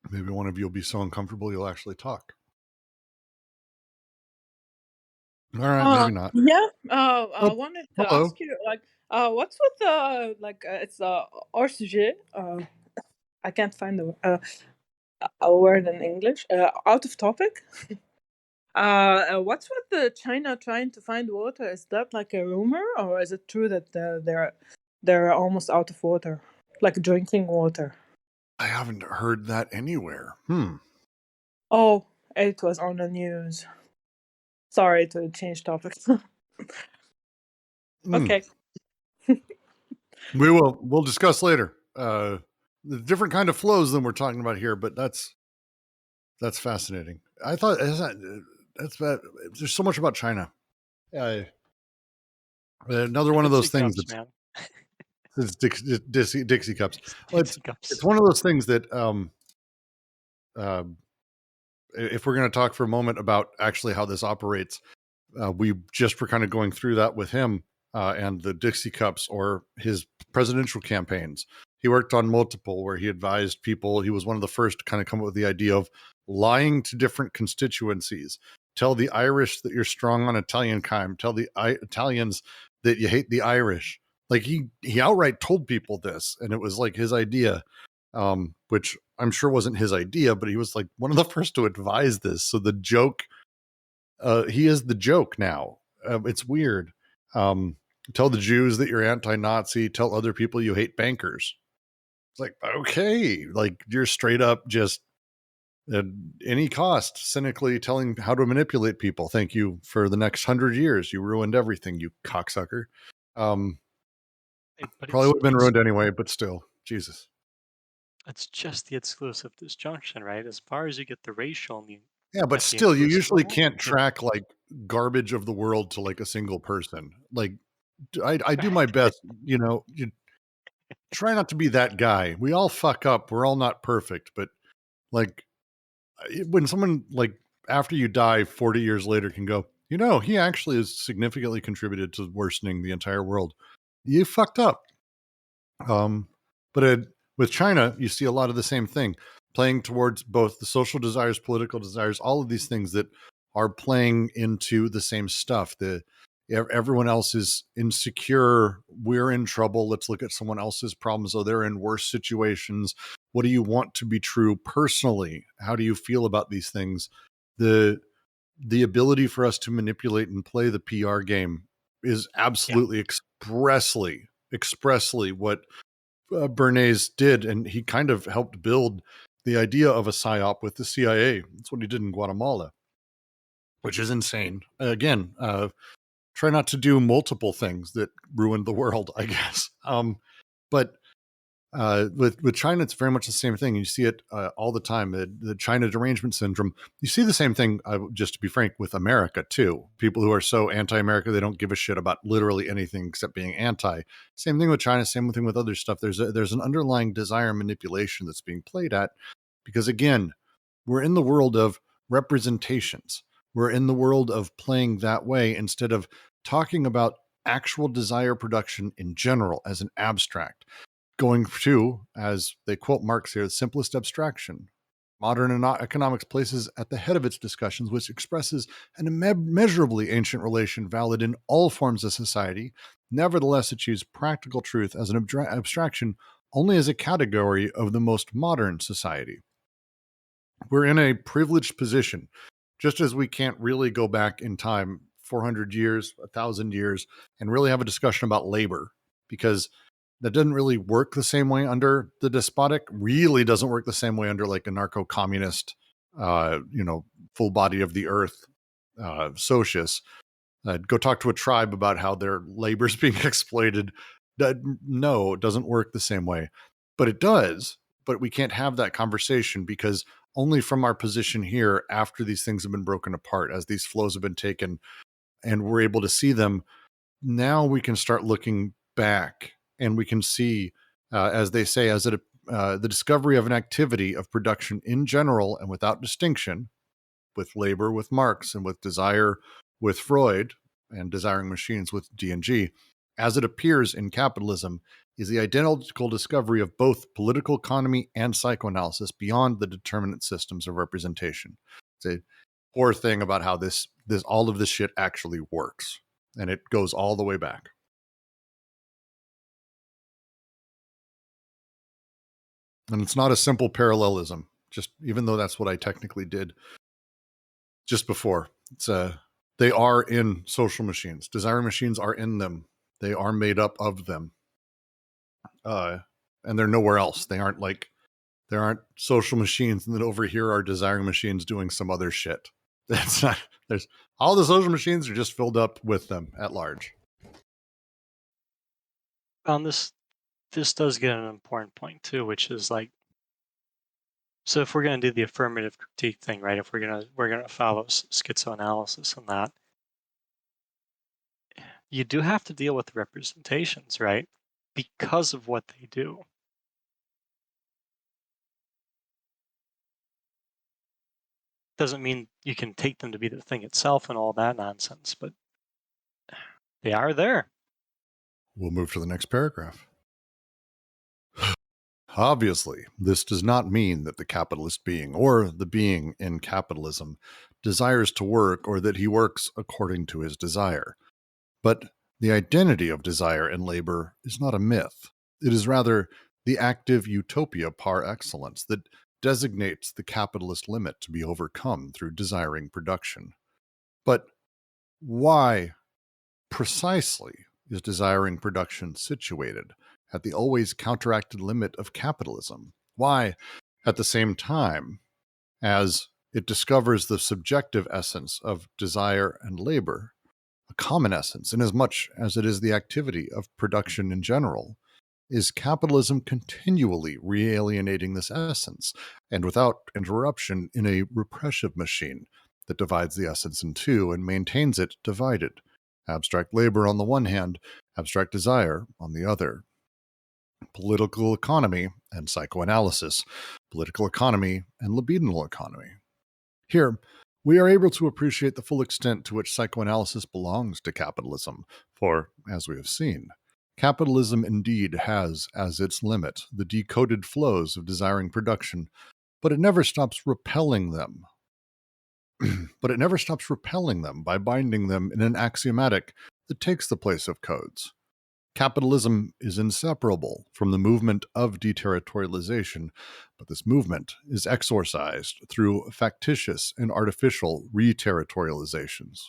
Maybe one of you will be so uncomfortable you'll actually talk. All right, maybe not. Yeah. I wanted to hello. ask you, like, what's with it's hors sujet. I can't find a word in English. Out of topic. What's with the China trying to find water? Is that like a rumor, or is it true that they're almost out of water, like drinking water? I haven't heard that anywhere. Oh, it was on the news. Sorry to change topics. Okay. We'll discuss later. The different kind of flows than we're talking about here, but that's fascinating. I thought that's bad. There's so much about China. Another one of those things Cups, man. It's Dixie Cups. Cups. It's one of those things that if we're going to talk for a moment about actually how this operates, we just were kind of going through that with him and the Dixie Cups or his presidential campaigns. He worked on multiple where he advised people. He was one of the first to kind of come up with the idea of lying to different constituencies. Tell the Irish that you're strong on Italian crime. Tell the Italians that you hate the Irish. Like he outright told people this, and it was like his idea, which I'm sure wasn't his idea, but he was like one of the first to advise this. So the joke, he is the joke now. It's weird. Tell the Jews that you're anti-Nazi. Tell other people you hate bankers. It's like, okay, like you're straight up just at any cost, cynically telling how to manipulate people. Thank you for the next 100 years. You ruined everything, you cocksucker. But Probably would have been ruined anyway, but still, Jesus. It's just the exclusive disjunction, right? As far as you get the racial and the Yeah, but at the still, you inclusive usually level, can't yeah. track like garbage of the world to like a single person. Like, I do my best, you know, you try not to be that guy. We all fuck up. We're all not perfect, but like when someone like after you die 40 years later can go, you know, he actually has significantly contributed to worsening the entire world. You fucked up. But with China, you see a lot of the same thing, playing towards both the social desires, political desires, all of these things that are playing into the same stuff. Everyone else is insecure. We're in trouble. Let's look at someone else's problems. Oh, they're in worse situations. What do you want to be true personally? How do you feel about these things? The ability for us to manipulate and play the PR game is absolutely expressly what Bernays did, and he kind of helped build the idea of a psyop with the CIA. That's what he did in Guatemala, which is insane. Again, try not to do multiple things that ruined the world, I guess. But with China, it's very much the same thing. You see it all the time. The China derangement syndrome. You see the same thing, just to be frank, with America too. People who are so anti-America, they don't give a shit about literally anything except being anti. Same thing with China. Same thing with other stuff. There's an underlying desire manipulation that's being played at, because again, we're in the world of representations. We're in the world of playing that way instead of talking about actual desire production in general as an abstract. Going to, as they quote Marx here, the simplest abstraction. Modern economics places at the head of its discussions, which expresses an immeasurably ancient relation valid in all forms of society. Nevertheless, achieves practical truth as an abstraction only as a category of the most modern society. We're in a privileged position, just as we can't really go back in time 400 years, 1,000 years, and really have a discussion about labor, because that doesn't really work the same way under the despotic, really doesn't work the same way under like a narco-communist, full body of the earth socius. Go talk to a tribe about how their labor is being exploited. No, it doesn't work the same way. But it does. But we can't have that conversation because only from our position here, after these things have been broken apart, as these flows have been taken and we're able to see them, now we can start looking back and we can see, as they say, the discovery of an activity of production in general and without distinction, with labor with Marx and with desire with Freud and desiring machines with D&G, as it appears in capitalism, is the identical discovery of both political economy and psychoanalysis beyond the determinate systems of representation. It's a poor thing about how this all of this shit actually works, and it goes all the way back. And it's not a simple parallelism, just even though that's what I technically did just before. It's they are in social machines. Desiring machines are in them. They are made up of them. And they're nowhere else. There aren't social machines, and then over here are desiring machines doing some other shit. That's not, there's all the social machines are just filled up with them at large. This does get an important point too, which is like, so if we're going to do the affirmative critique thing, right? If we're going to follow schizoanalysis and that, you do have to deal with representations, right? Because of what they do. Doesn't mean you can take them to be the thing itself and all that nonsense, but they are there. We'll move to the next paragraph. Obviously, this does not mean that the capitalist being, or the being in capitalism, desires to work or that he works according to his desire, but The identity of desire and labor is not a myth. It is rather the active utopia par excellence that designates the capitalist limit to be overcome through desiring production. But why precisely is desiring production situated at the always counteracted limit of capitalism? Why, at the same time as it discovers the subjective essence of desire and labor, a common essence, inasmuch as it is the activity of production in general, is capitalism continually re-alienating this essence, and without interruption in a repressive machine that divides the essence in two and maintains it divided? Abstract labor on the one hand, abstract desire on the other. Political economy and psychoanalysis, political economy and libidinal economy. Here, we are able to appreciate the full extent to which psychoanalysis belongs to capitalism, for, as we have seen, capitalism indeed has as its limit the decoded flows of desiring production, but it never stops repelling them. But it never stops repelling them by binding them in an axiomatic that takes the place of codes. Capitalism is inseparable from the movement of deterritorialization, but this movement is exorcised through factitious and artificial reterritorializations.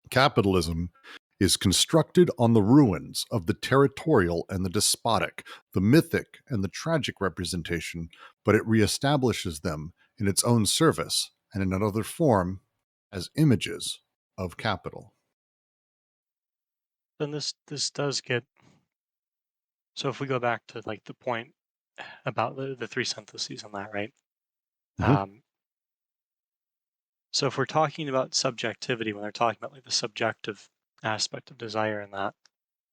Capitalism is constructed on the ruins of the territorial and the despotic, the mythic and the tragic representation, but it reestablishes them in its own service and in another form as images of capital. Then this does get, so if we go back to like the point about the three syntheses on that, right? So if we're talking about subjectivity, when they're talking about like the subjective aspect of desire and that,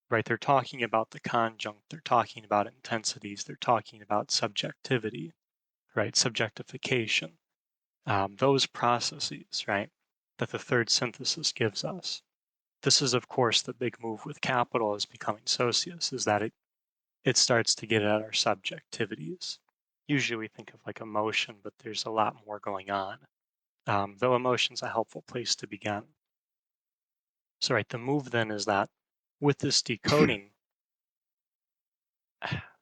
right, they're talking about the conjunct, they're talking about intensities, they're talking about subjectivity, right, subjectification, those processes, right, that the third synthesis gives us. This is, of course, the big move with capital is becoming socius, is that it starts to get at our subjectivities. Usually we think of like emotion, but there's a lot more going on, though emotion's a helpful place to begin. So, right, the move then is that with this decoding,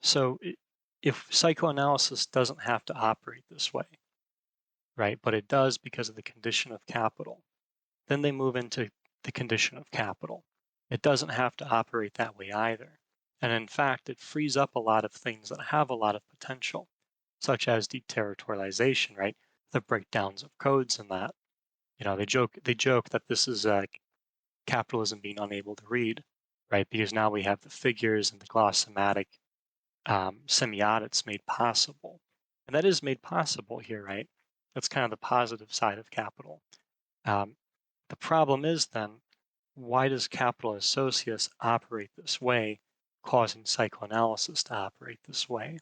so if psychoanalysis doesn't have to operate this way, right, but it does because of the condition of capital, then they move into the condition of capital. It doesn't have to operate that way either. And in fact, it frees up a lot of things that have a lot of potential, such as deterritorialization, right? The breakdowns of codes and that. You know, they joke that this is capitalism being unable to read, right? Because now we have the figures and the glossomatic semiotics made possible. And that is made possible here, right? That's kind of the positive side of capital. The problem is then, why does capital as socius operate this way, causing psychoanalysis to operate this way?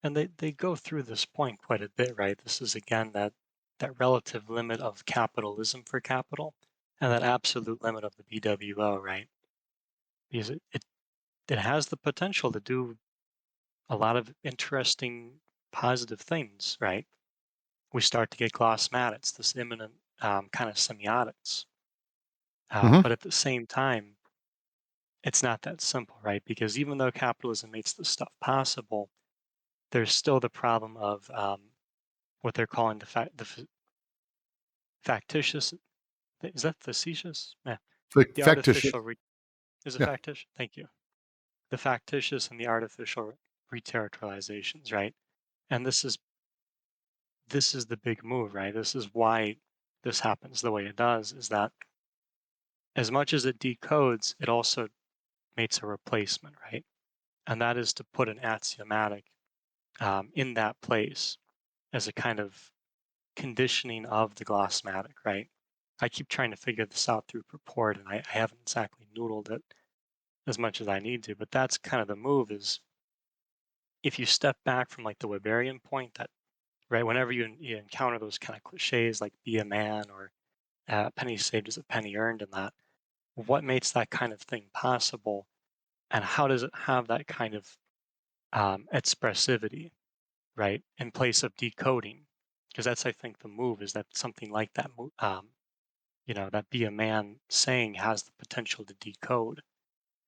And they go through this point quite a bit, right? This is again that relative limit of capitalism for capital and that absolute limit of the BWO, right? Because it has the potential to do a lot of interesting positive things, right? We start to get glossmatics, this imminent kind of semiotics. But at the same time, it's not that simple, right? Because even though capitalism makes this stuff possible, there's still the problem of what they're calling the factitious. Is that facetious? Yeah. The artificial. Is it factitious? Thank you. The factitious and the artificial reterritorializations, right? And this is the big move, right? This is why this happens the way it does, is that as much as it decodes, it also makes a replacement, right? And that is to put an axiomatic in that place as a kind of conditioning of the glossmatic, right? I keep trying to figure this out through purport, and I haven't exactly noodled it as much as I need to, but that's kind of the move, is if you step back from like the Weberian point, that, right, whenever you encounter those kind of cliches like be a man or penny saved is a penny earned and that, what makes that kind of thing possible, and how does it have that kind of expressivity, right, in place of decoding? Because that's, I think, the move, is that something like that that be a man saying has the potential to decode.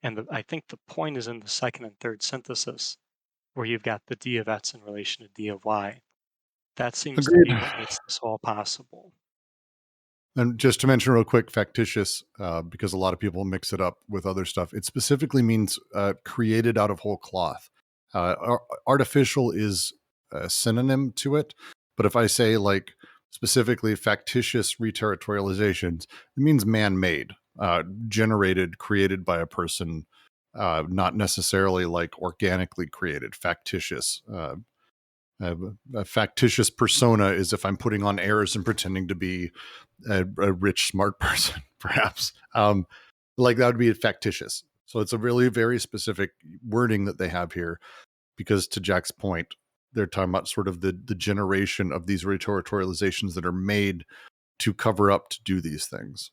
And I think the point is in the second and third synthesis, where you've got the D of X in relation to D of Y. That seems to Agreed. be what makes this all possible. And just to mention real quick, factitious, because a lot of people mix it up with other stuff. It specifically means created out of whole cloth. Artificial is a synonym to it, but if I say like specifically factitious reterritorializations, it means man-made, generated, created by a person, not necessarily like organically created. Factitious. A factitious persona is if I'm putting on airs and pretending to be a rich, smart person, perhaps. Like that would be factitious. So it's a really very specific wording that they have here, because to Jack's point, they're talking about sort of the generation of these reterritorializations that are made to cover up to do these things.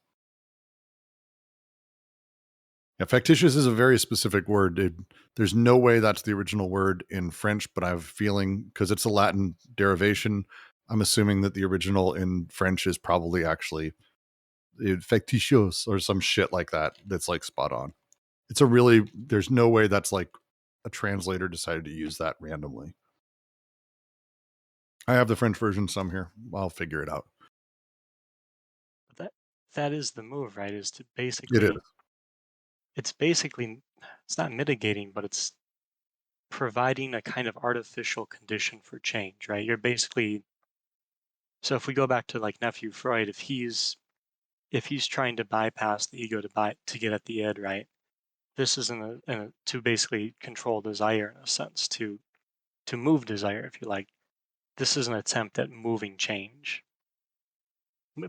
Yeah, factitious is a very specific word. There's no way that's the original word in French, but I have a feeling, because it's a Latin derivation, I'm assuming that the original in French is probably actually factitious or some shit like that. That's like spot on. There's no way that's like a translator decided to use that randomly. I have the French version some here. I'll figure it out. But that is the move, right? Is to It basically, is. it's not mitigating, but it's providing a kind of artificial condition for change, right? You're basically, so if we go back to like nephew Freud, if he's trying to bypass the ego to get at the id, right? This is to basically control desire in a sense, to move desire, if you like. This is an attempt at moving change,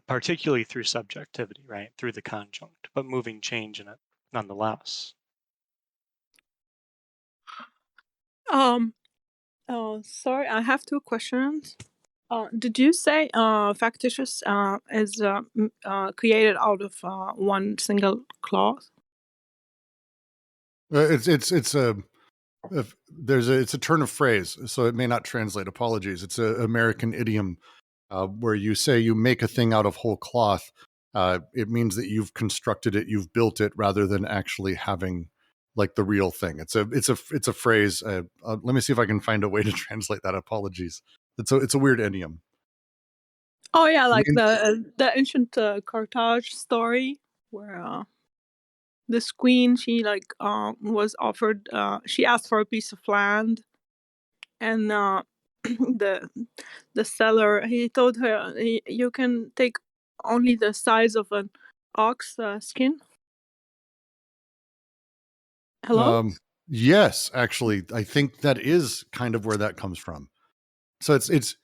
particularly through subjectivity, right? Through the conjunct, but moving change in it nonetheless. Sorry, I have two questions. Did you say factitious is created out of one single cloth? It's a turn of phrase, so it may not translate. Apologies. It's an American idiom where you say you make a thing out of whole cloth. It means that you've constructed it, you've built it, rather than actually having like the real thing. It's a phrase. Let me see if I can find a way to translate that. Apologies. It's a weird idiom. Oh yeah, like the ancient Carthage story where this queen, she like was offered, she asked for a piece of land, and the seller, he told her, you can take only the size of an ox skin. Hello? Yes, actually, I think that is kind of where that comes from. So it's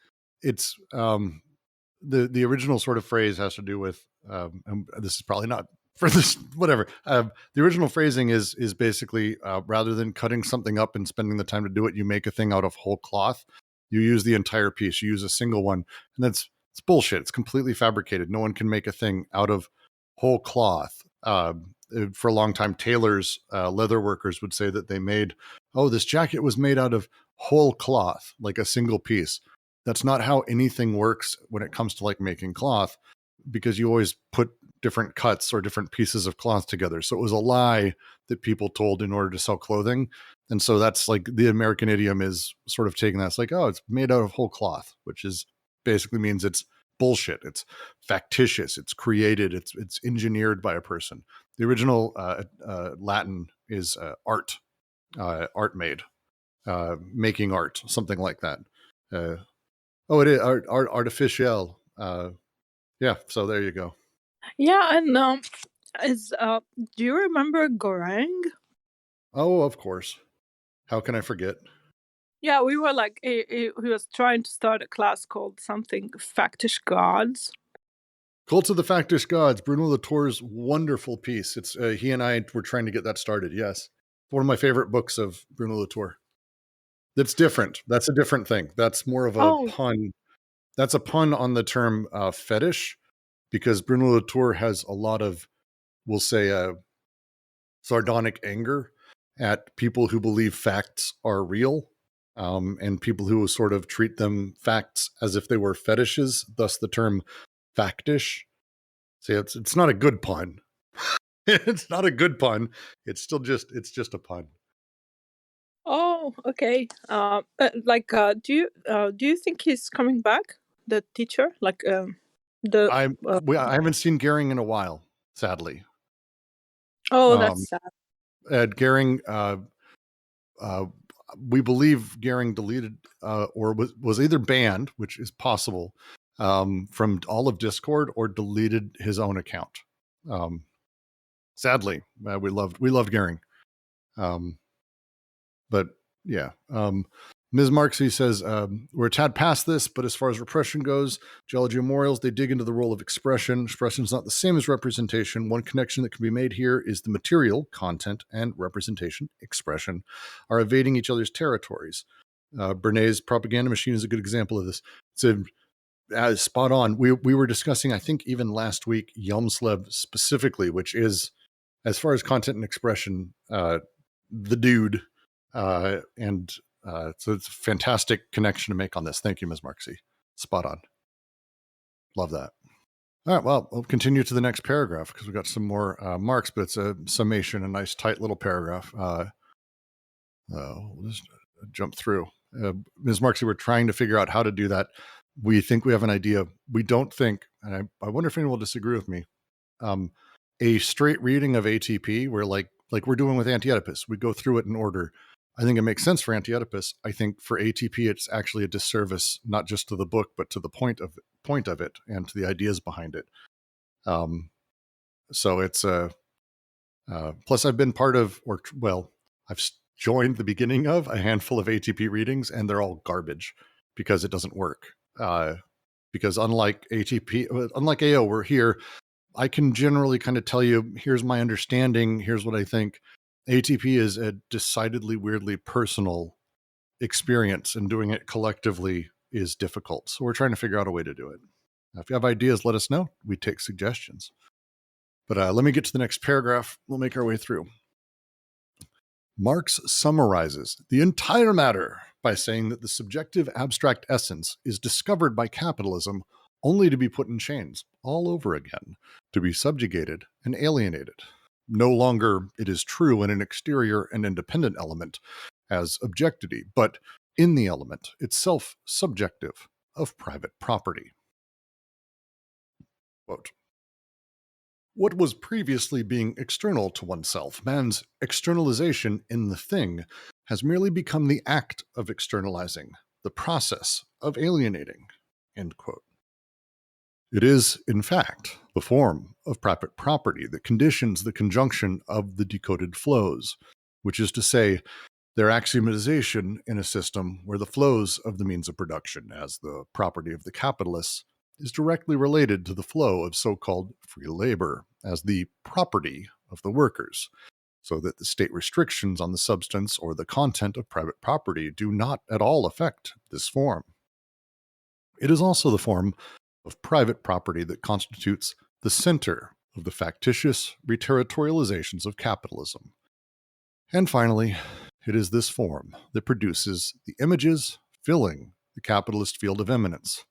the original sort of phrase has to do with and this is probably not for this, whatever. The original phrasing is basically rather than cutting something up and spending the time to do it, you make a thing out of whole cloth. You use the entire piece. You use a single one, and it's bullshit. It's completely fabricated. No one can make a thing out of whole cloth. For a long time, tailors, leather workers would say that they made, this jacket was made out of whole cloth, like a single piece. That's not how anything works when it comes to like making cloth, because you always put different cuts or different pieces of cloth together. So it was a lie that people told in order to sell clothing. And so that's like the American idiom is sort of taking that. It's like, it's made out of whole cloth, which is basically means it's bullshit. It's factitious. It's created. It's engineered by a person. The original Latin is art, art made, making art, something like that. It is art artificial. Yeah, so there you go. Yeah, and do you remember Goreng? Oh, of course. How can I forget? Yeah, we were like, he was trying to start a class called something Factish Gods. Cult of the Factish Gods, Bruno Latour's wonderful piece. It's he and I were trying to get that started. Yes, one of my favorite books of Bruno Latour. That's different. That's a different thing. That's more of a pun. That's a pun on the term fetish, because Bruno Latour has a lot of, we'll say, sardonic anger at people who believe facts are real, and people who sort of treat them facts as if they were fetishes. Thus, the term factish. See, it's not a good pun. It's not a good pun. It's just a pun. Oh, okay. Do you think he's coming back, the teacher? I haven't seen Gehring in a while, sadly. Oh, that's sad. Gehring, we believe Gehring deleted or was either banned, which is possible, from all of Discord, or deleted his own account. Sadly, we loved Gehring. But yeah, Ms. Marxy says, we're a tad past this, but as far as repression goes, geology memorials, they dig into the role of expression. Expression is not the same as representation. One connection that can be made here is the material, content, and representation, expression, are evading each other's territories. Bernays' propaganda machine is a good example of this. It's spot on. We were discussing, I think even last week, Yelmslev specifically, which is, as far as content and expression, the dude. So it's a fantastic connection to make on this. Thank you, Ms. Marxy. Spot on. Love that. All right, well, we'll continue to the next paragraph because we've got some more Marx, but it's a summation, a nice tight little paragraph. We'll just jump through. Ms. Marxy, we're trying to figure out how to do that. We think we have an idea. We don't think, and I wonder if anyone will disagree with me, a straight reading of ATP where like we're doing with Anti-Oedipus, we go through it in order. I think it makes sense for Anti-Oedipus. I think for ATP, it's actually a disservice, not just to the book, but to the point of it and to the ideas behind it. So it's plus I've been part of, I've joined the beginning of a handful of ATP readings, and they're all garbage because it doesn't work. Because unlike AO, we're here. I can generally kind of tell you, here's my understanding, here's what I think. ATP is a decidedly weirdly personal experience, and doing it collectively is difficult. So we're trying to figure out a way to do it. Now, if you have ideas, let us know. We take suggestions. But let me get to the next paragraph. We'll make our way through. Marx summarizes the entire matter by saying that the subjective abstract essence is discovered by capitalism only to be put in chains all over again, to be subjugated and alienated. No longer it is true in an exterior and independent element as objectivity, but in the element itself subjective of private property. Quote, what was previously being external to oneself, man's externalization in the thing, has merely become the act of externalizing, the process of alienating. End quote. It is, in fact, the form of private property that conditions the conjunction of the decoded flows, which is to say, their axiomatization in a system where the flows of the means of production, as the property of the capitalists, is directly related to the flow of so-called free labor as the property of the workers, so that the state restrictions on the substance or the content of private property do not at all affect this form. It is also the form of private property that constitutes the center of the factitious reterritorializations of capitalism. And finally, it is this form that produces the images filling the capitalist field of eminence,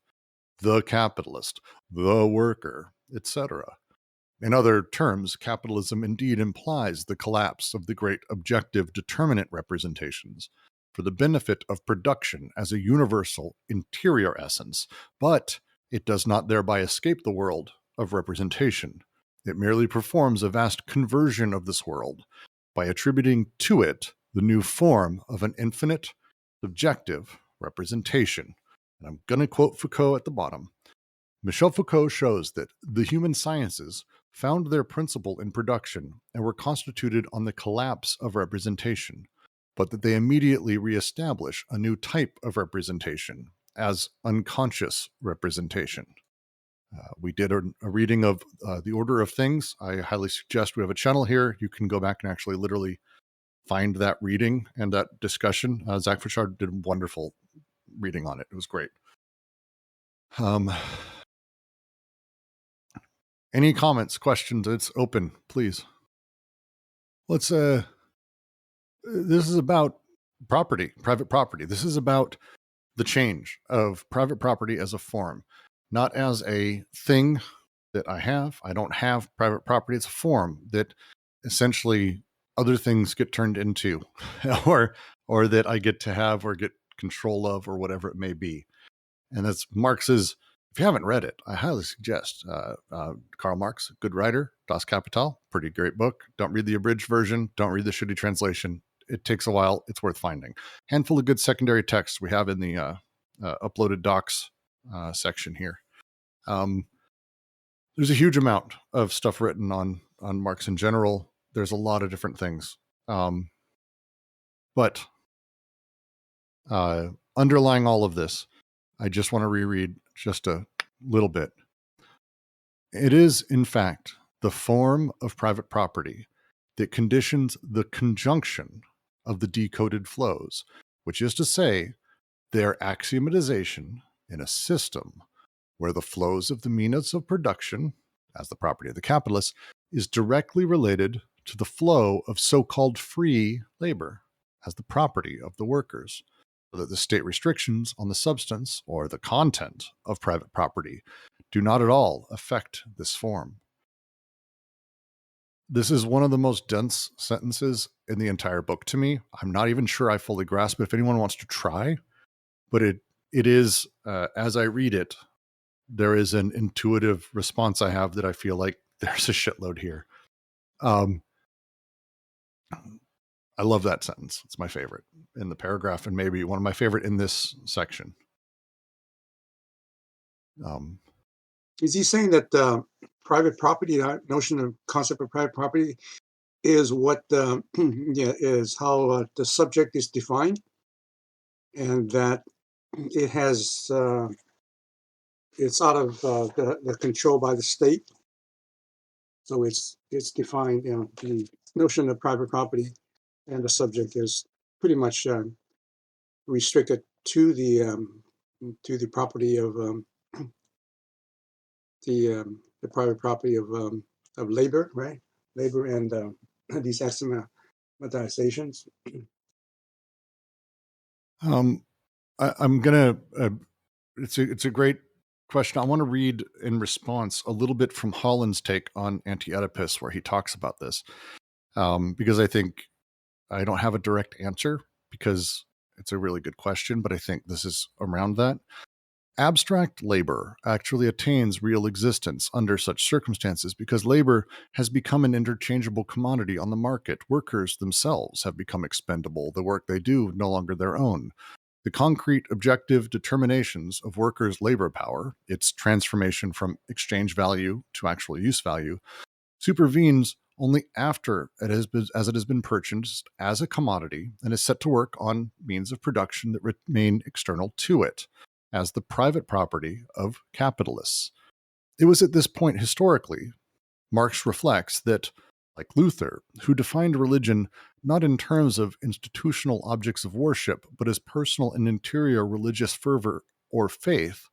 the capitalist, the worker, etc. In other terms, capitalism indeed implies the collapse of the great objective determinate representations for the benefit of production as a universal interior essence, but it does not thereby escape the world of representation. It merely performs a vast conversion of this world by attributing to it the new form of an infinite, subjective representation. And I'm going to quote Foucault at the bottom. Michel Foucault shows that the human sciences found their principle in production and were constituted on the collapse of representation, but that they immediately reestablish a new type of representation as unconscious representation. We did a reading of The Order of Things. I highly suggest we have a channel here. You can go back and actually literally find that reading and that discussion. Zach Fouchard did a wonderful reading on it. It was great. Any comments, questions? It's open, please. Let's this is about property, private property. This is about the change of private property as a form, not as a thing that I have. I don't have private property. It's a form that essentially other things get turned into, or that I get to have or get control of, or whatever it may be. And that's Marx's. If you haven't read it, I highly suggest Karl Marx, good writer, Das Kapital, pretty great book. Don't read the abridged version. Don't read the shitty translation. It takes a while. It's worth finding. Handful of good secondary texts we have in the uploaded docs section here. There's a huge amount of stuff written on Marx in general. There's a lot of different things. But underlying all of this, I just want to reread just a little bit. It is, in fact, the form of private property that conditions the conjunction of the decoded flows, which is to say, their axiomatization in a system where the flows of the means of production, as the property of the capitalist, is directly related to the flow of so-called free labor, as the property of the workers, so that the state restrictions on the substance or the content of private property do not at all affect this form. This is one of the most dense sentences in the entire book to me. I'm not even sure I fully grasp it. If anyone wants to try, but it is, as I read it, there is an intuitive response I have that I feel like there's a shitload here. I love that sentence. It's my favorite in the paragraph, and maybe one of my favorite in this section. Is he saying that private property, notion of concept of private property, is what is how the subject is defined, and that it has it's out of the control by the state. So it's defined. The notion of private property and the subject is pretty much restricted to the property of the private property of labor, right? Labor and these axiomatization. I'm gonna. It's a great question. I want to read in response a little bit from Holland's take on Anti-Oedipus, where he talks about this, because I think I don't have a direct answer because it's a really good question, but I think this is around that. Abstract labor actually attains real existence under such circumstances because labor has become an interchangeable commodity on the market. Workers themselves have become expendable. The work they do no longer their own. The concrete objective determinations of workers' labor power, its transformation from exchange value to actual use value, supervenes only after it has been purchased as a commodity and is set to work on means of production that remain external to it, as the private property of capitalists. It was at this point historically, Marx reflects, that, like Luther, who defined religion not in terms of institutional objects of worship, but as personal and interior religious fervor or faith,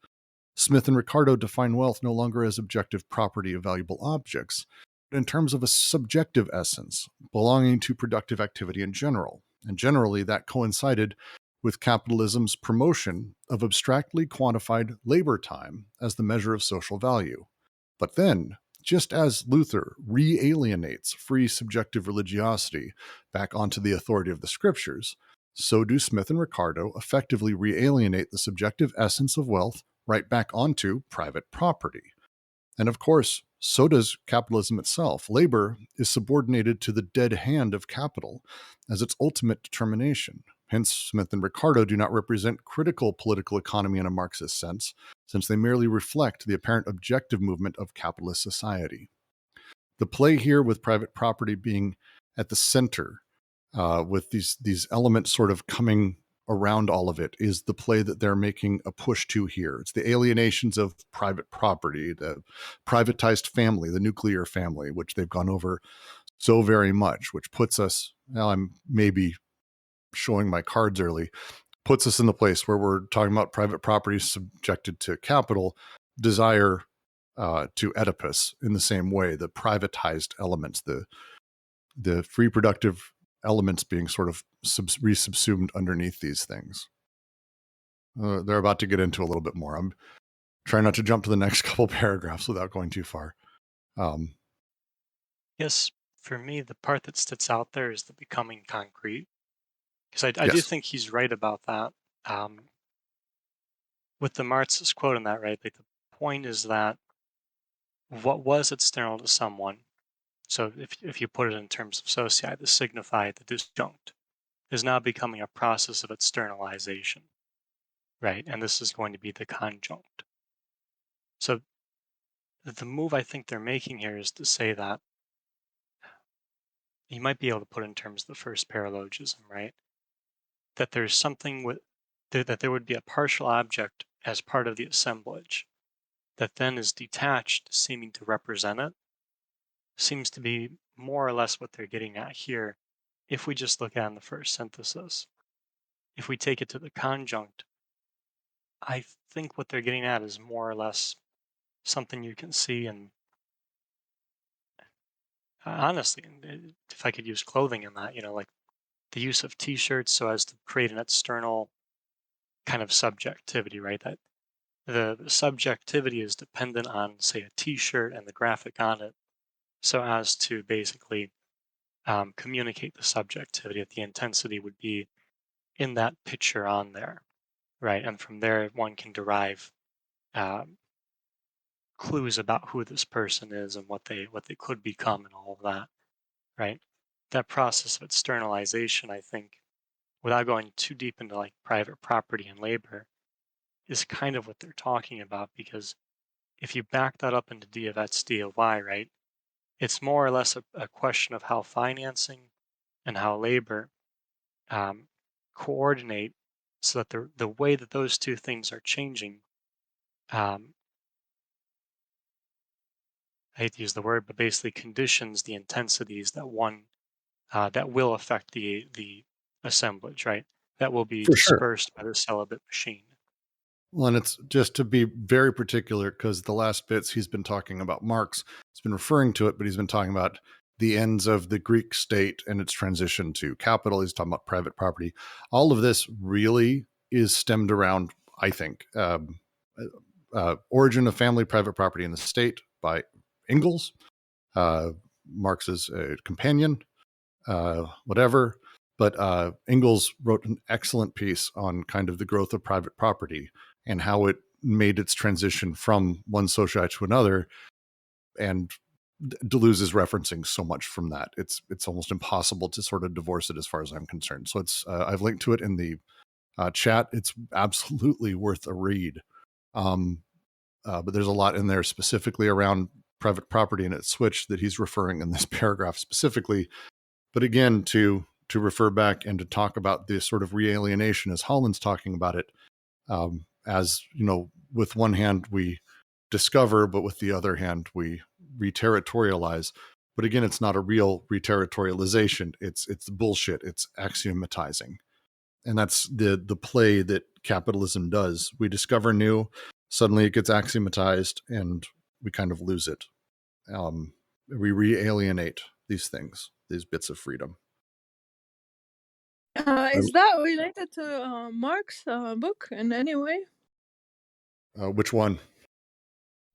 Smith and Ricardo define wealth no longer as objective property of valuable objects, but in terms of a subjective essence belonging to productive activity in general. And generally, that coincided with capitalism's promotion of abstractly quantified labor time as the measure of social value. But then, just as Luther re-alienates free subjective religiosity back onto the authority of the scriptures, so do Smith and Ricardo effectively re-alienate the subjective essence of wealth right back onto private property. And of course, so does capitalism itself. Labor is subordinated to the dead hand of capital as its ultimate determination. Hence, Smith and Ricardo do not represent critical political economy in a Marxist sense, since they merely reflect the apparent objective movement of capitalist society. The play here with private property being at the center, with these elements sort of coming around all of it, is the play that they're making a push to here. It's the alienations of private property, the privatized family, the nuclear family, which they've gone over so very much, which puts us, now I'm maybe showing my cards early, puts us in the place where we're talking about private property subjected to capital, desire to Oedipus in the same way, the privatized elements, the free productive elements being sort of resubsumed underneath these things. They're about to get into a little bit more. try not to jump to the next couple paragraphs without going too far. Yes, for me, the part that sticks out there is the becoming concrete. Because I do Yes. think he's right about that. With the Marxist quote on that, right? Like the point is that what was external to someone, so if you put it in terms of socii, the signified, the disjunct, is now becoming a process of externalization, right? And this is going to be the conjunct. So the move I think they're making here is to say that you might be able to put in terms of the first paralogism, right? That there's something with that there would be a partial object as part of the assemblage that then is detached, seeming to represent it, seems to be more or less what they're getting at here. If we just look at it in the first synthesis, if we take it to the conjunct, I think what they're getting at is more or less something you can see. And honestly, if I could use clothing in that, like the use of t-shirts so as to create an external kind of subjectivity, right? That the subjectivity is dependent on, say, a t-shirt and the graphic on it, so as to basically communicate the subjectivity, that the intensity would be in that picture on there, right? And from there, one can derive clues about who this person is and what they could become and all of that, right? That process of externalization, I think, without going too deep into like private property and labor, is kind of what they're talking about. Because if you back that up into D of X, D of Y, right, it's more or less a question of how financing and how labor coordinate so that the way that those two things are changing, I hate to use the word, but basically conditions the intensities that that will affect the assemblage, right? That will be For sure. dispersed by the celibate machine. Well, and it's just to be very particular, because the last bits he's been talking about Marx, he's been referring to it, but he's been talking about the ends of the Greek state and its transition to capital. He's talking about private property. All of this really is stemmed around, I think, Origin of Family, Private Property in the State by Engels, Marx's companion, whatever. But Engels wrote an excellent piece on kind of the growth of private property and how it made its transition from one society to another. And Deleuze is referencing so much from that. It's almost impossible to sort of divorce it as far as I'm concerned. So it's I've linked to it in the chat. It's absolutely worth a read. But there's a lot in there specifically around private property and its switch that he's referring in this paragraph specifically. But again, to refer back and to talk about this sort of realienation as Holland's talking about it, as, with one hand we discover, but with the other hand we reterritorialize. But again, it's not a real reterritorialization. It's bullshit. It's axiomatizing. And that's the play that capitalism does. We discover new, suddenly it gets axiomatized, and we kind of lose it. We re-alienate these things, these bits of freedom. Is that related to Marx's book in any way? Which one?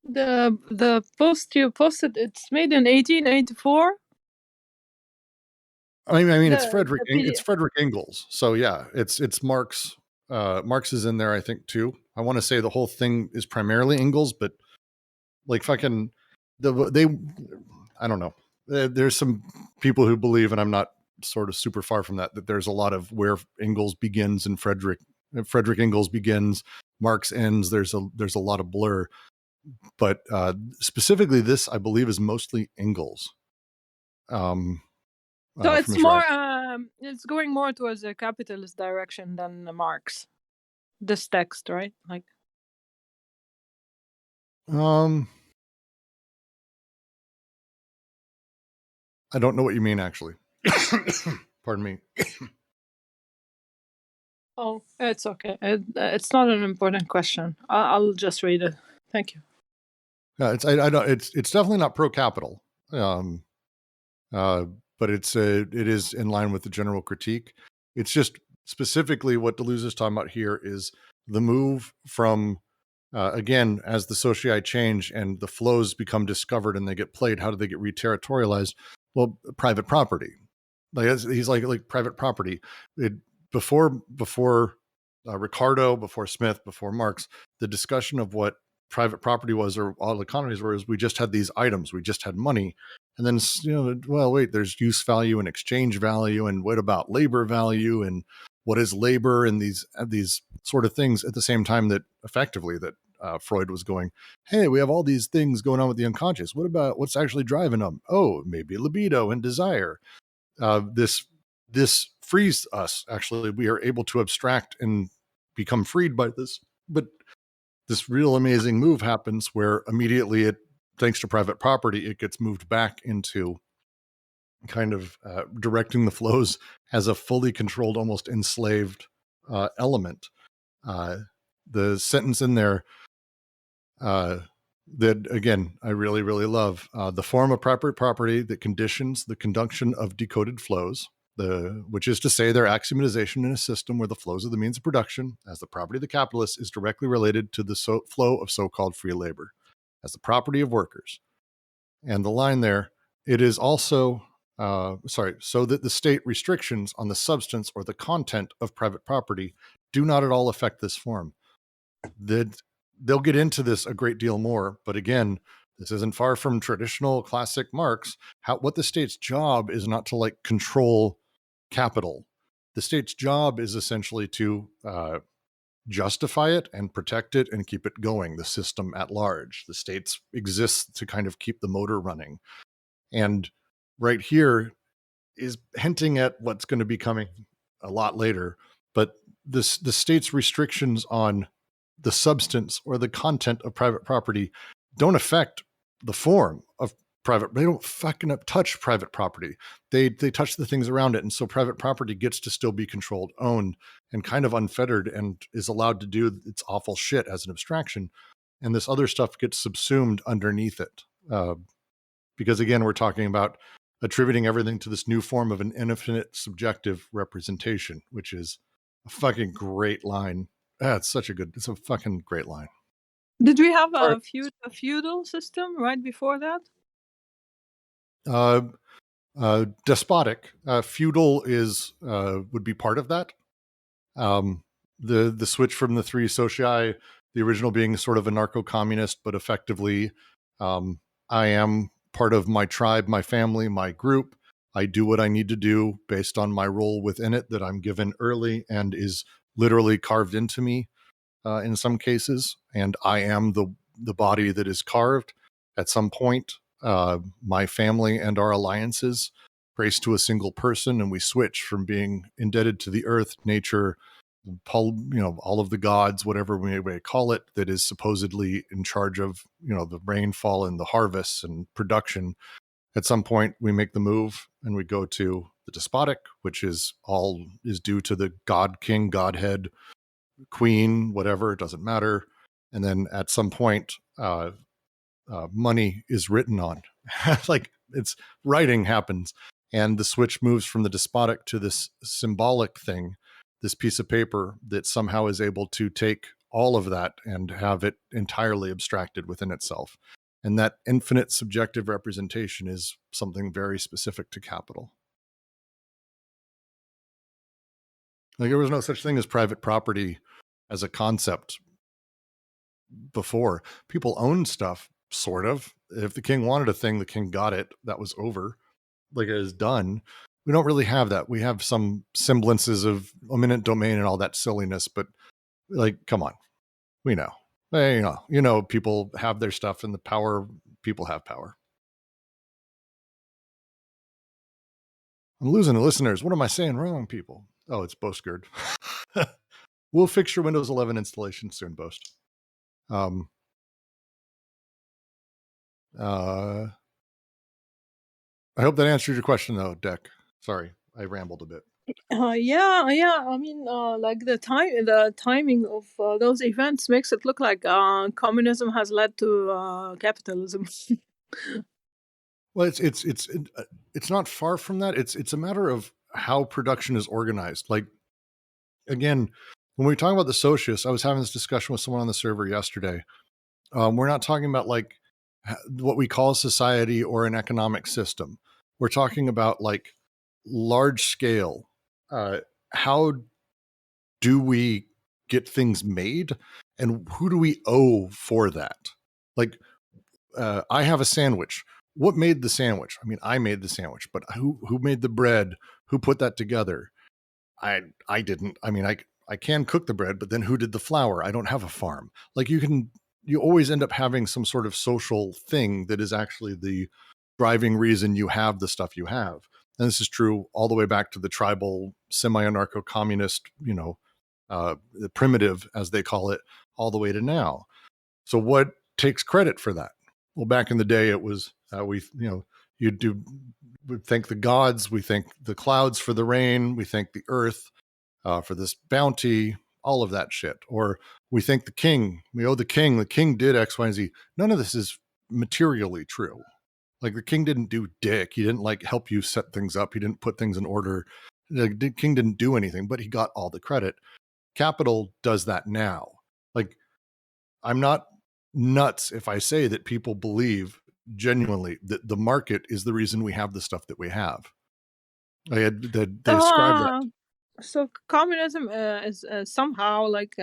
The post you posted, it's made in 1884. I mean, it's Frederick Engels. So yeah, it's Marx. Marx is in there, I think, too. I want to say the whole thing is primarily Engels, but like fucking I don't know. There's some people who believe, and I'm not sort of super far from that there's a lot of where Engels begins and Frederick Engels begins, Marx ends. There's a lot of blur, but specifically this, I believe, is mostly Engels. So it's more, it's going more towards a capitalist direction than Marx. This text, right? Like, I don't know what you mean, actually. Pardon me. Oh, it's okay. It's not an important question. I'll just read it. Thank you. It's definitely not pro-capital, but it is in line with the general critique. It's just specifically what Deleuze is talking about here is the move from again, as the socii change and the flows become discovered and they get played, how do they get reterritorialized? Well, private property. Like he's like private property. Before Ricardo, before Smith, before Marx, the discussion of what private property was, or all economies were, is we just had these items, we just had money, and then well, wait, there's use value and exchange value, and what about labor value, and what is labor, and these sort of things. At the same time that effectively that Freud was going, hey, we have all these things going on with the unconscious. What about what's actually driving them? Oh, maybe libido and desire. This frees us. Actually, we are able to abstract and become freed by this. But this real amazing move happens where immediately thanks to private property, it gets moved back into kind of directing the flows as a fully controlled, almost enslaved element. The sentence in there that, again, I really, really love, the form of private property that conditions the conduction of decoded flows, which is to say their axiomatization in a system where the flows of the means of production as the property of the capitalist is directly related to the flow of so-called free labor as the property of workers. And the line there, it is also, so that the state restrictions on the substance or the content of private property do not at all affect this form. They'll get into this a great deal more, but again, this isn't far from traditional classic Marx. What the state's job is not to like control capital. The state's job is essentially to justify it and protect it and keep it going, the system at large. The state exists to kind of keep the motor running. And right here is hinting at what's going to be coming a lot later, but the state's restrictions on the substance or the content of private property don't affect the form of private. They don't fucking touch private property. They touch the things around it. And so private property gets to still be controlled, owned, and kind of unfettered, and is allowed to do its awful shit as an abstraction. And this other stuff gets subsumed underneath it. Because again, we're talking about attributing everything to this new form of an infinite subjective representation, which is a fucking great line. It's a fucking great line. Did we have a feudal system right before that? Despotic. Feudal would be part of that. The switch from the three socii, the original being sort of anarcho-communist, but effectively, I am part of my tribe, my family, my group. I do what I need to do based on my role within it that I'm given early and is literally carved into me in some cases. And I am the body that is carved. At some point, my family and our alliances trace to a single person, and we switch from being indebted to the earth, nature, all of the gods, whatever we may call it, that is supposedly in charge of, the rainfall and the harvests and production. At some point, we make the move and we go to the despotic, which is due to the god, king, godhead, queen, whatever, it doesn't matter. And then at some point, money is written on. Like writing happens. And the switch moves from the despotic to this symbolic thing, this piece of paper that somehow is able to take all of that and have it entirely abstracted within itself. And that infinite subjective representation is something very specific to capital. Like there was no such thing as private property as a concept before. People owned stuff, sort of. If the king wanted a thing, the king got it. That was over. Like it is done. We don't really have that. We have some semblances of eminent domain and all that silliness, but like, come on. We know. People have their stuff, and people have power. I'm losing the listeners. What am I saying wrong, people? Oh, it's Boastgerd. We'll fix your Windows 11 installation soon, Boast. I hope that answered your question, though, Deck. Sorry, I rambled a bit. Yeah. I mean, like the timing of those events makes it look like communism has led to capitalism. Well, it's not far from that. It's a matter of how production is organized. Like, again, when we talk about the socialists, I was having this discussion with someone on the server yesterday. We're not talking about like what we call society or an economic system. We're talking about like large scale. How do we get things made, and who do we owe for that? Like, I have a sandwich. What made the sandwich? I mean, I made the sandwich, but who made the bread? Who put that together? I didn't. I mean, I can cook the bread, but then who did the flour? I don't have a farm. Like, you always end up having some sort of social thing that is actually the driving reason you have the stuff you have. And this is true all the way back to the tribal, semi-anarcho-communist, the primitive, as they call it, all the way to now. So what takes credit for that? Well, back in the day, it was we thank the gods, we thank the clouds for the rain, we thank the earth for this bounty, all of that shit. Or we thank the king, we owe the king did X, Y, and Z. None of this is materially true. Like, the king didn't do dick. He didn't like help you set things up. He didn't put things in order. The king didn't do anything, but he got all the credit. Capital does that now. Like, I'm not nuts if I say that people believe genuinely that the market is the reason we have the stuff that we have. They describe that. So communism is somehow like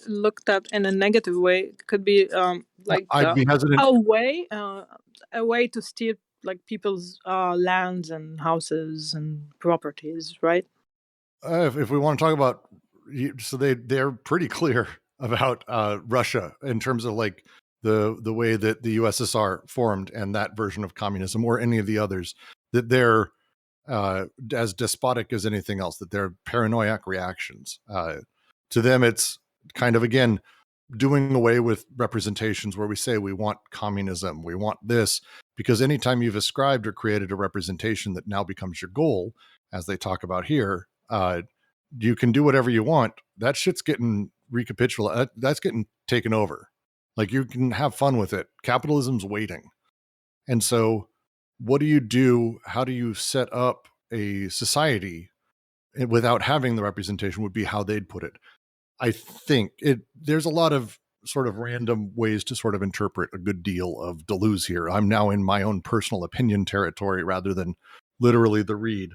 looked at in a negative way. It could be I'd be hesitant. A way to steal like people's lands and houses and properties, right? If we want to talk about, so they're pretty clear about Russia in terms of like the way that the USSR formed and that version of communism, or any of the others, that they're as despotic as anything else, that they're paranoiac reactions. To them, it's kind of, again, doing away with representations where we say we want communism, we want this, because anytime you've ascribed or created a representation that now becomes your goal, as they talk about here, you can do whatever you want. That shit's getting recapitulated. That's getting taken over. Like, you can have fun with it. Capitalism's waiting. And so what do you do? How do you set up a society without having the representation, would be how they'd put it. I think there's a lot of sort of random ways to sort of interpret a good deal of Deleuze here. I'm now in my own personal opinion territory rather than literally the read,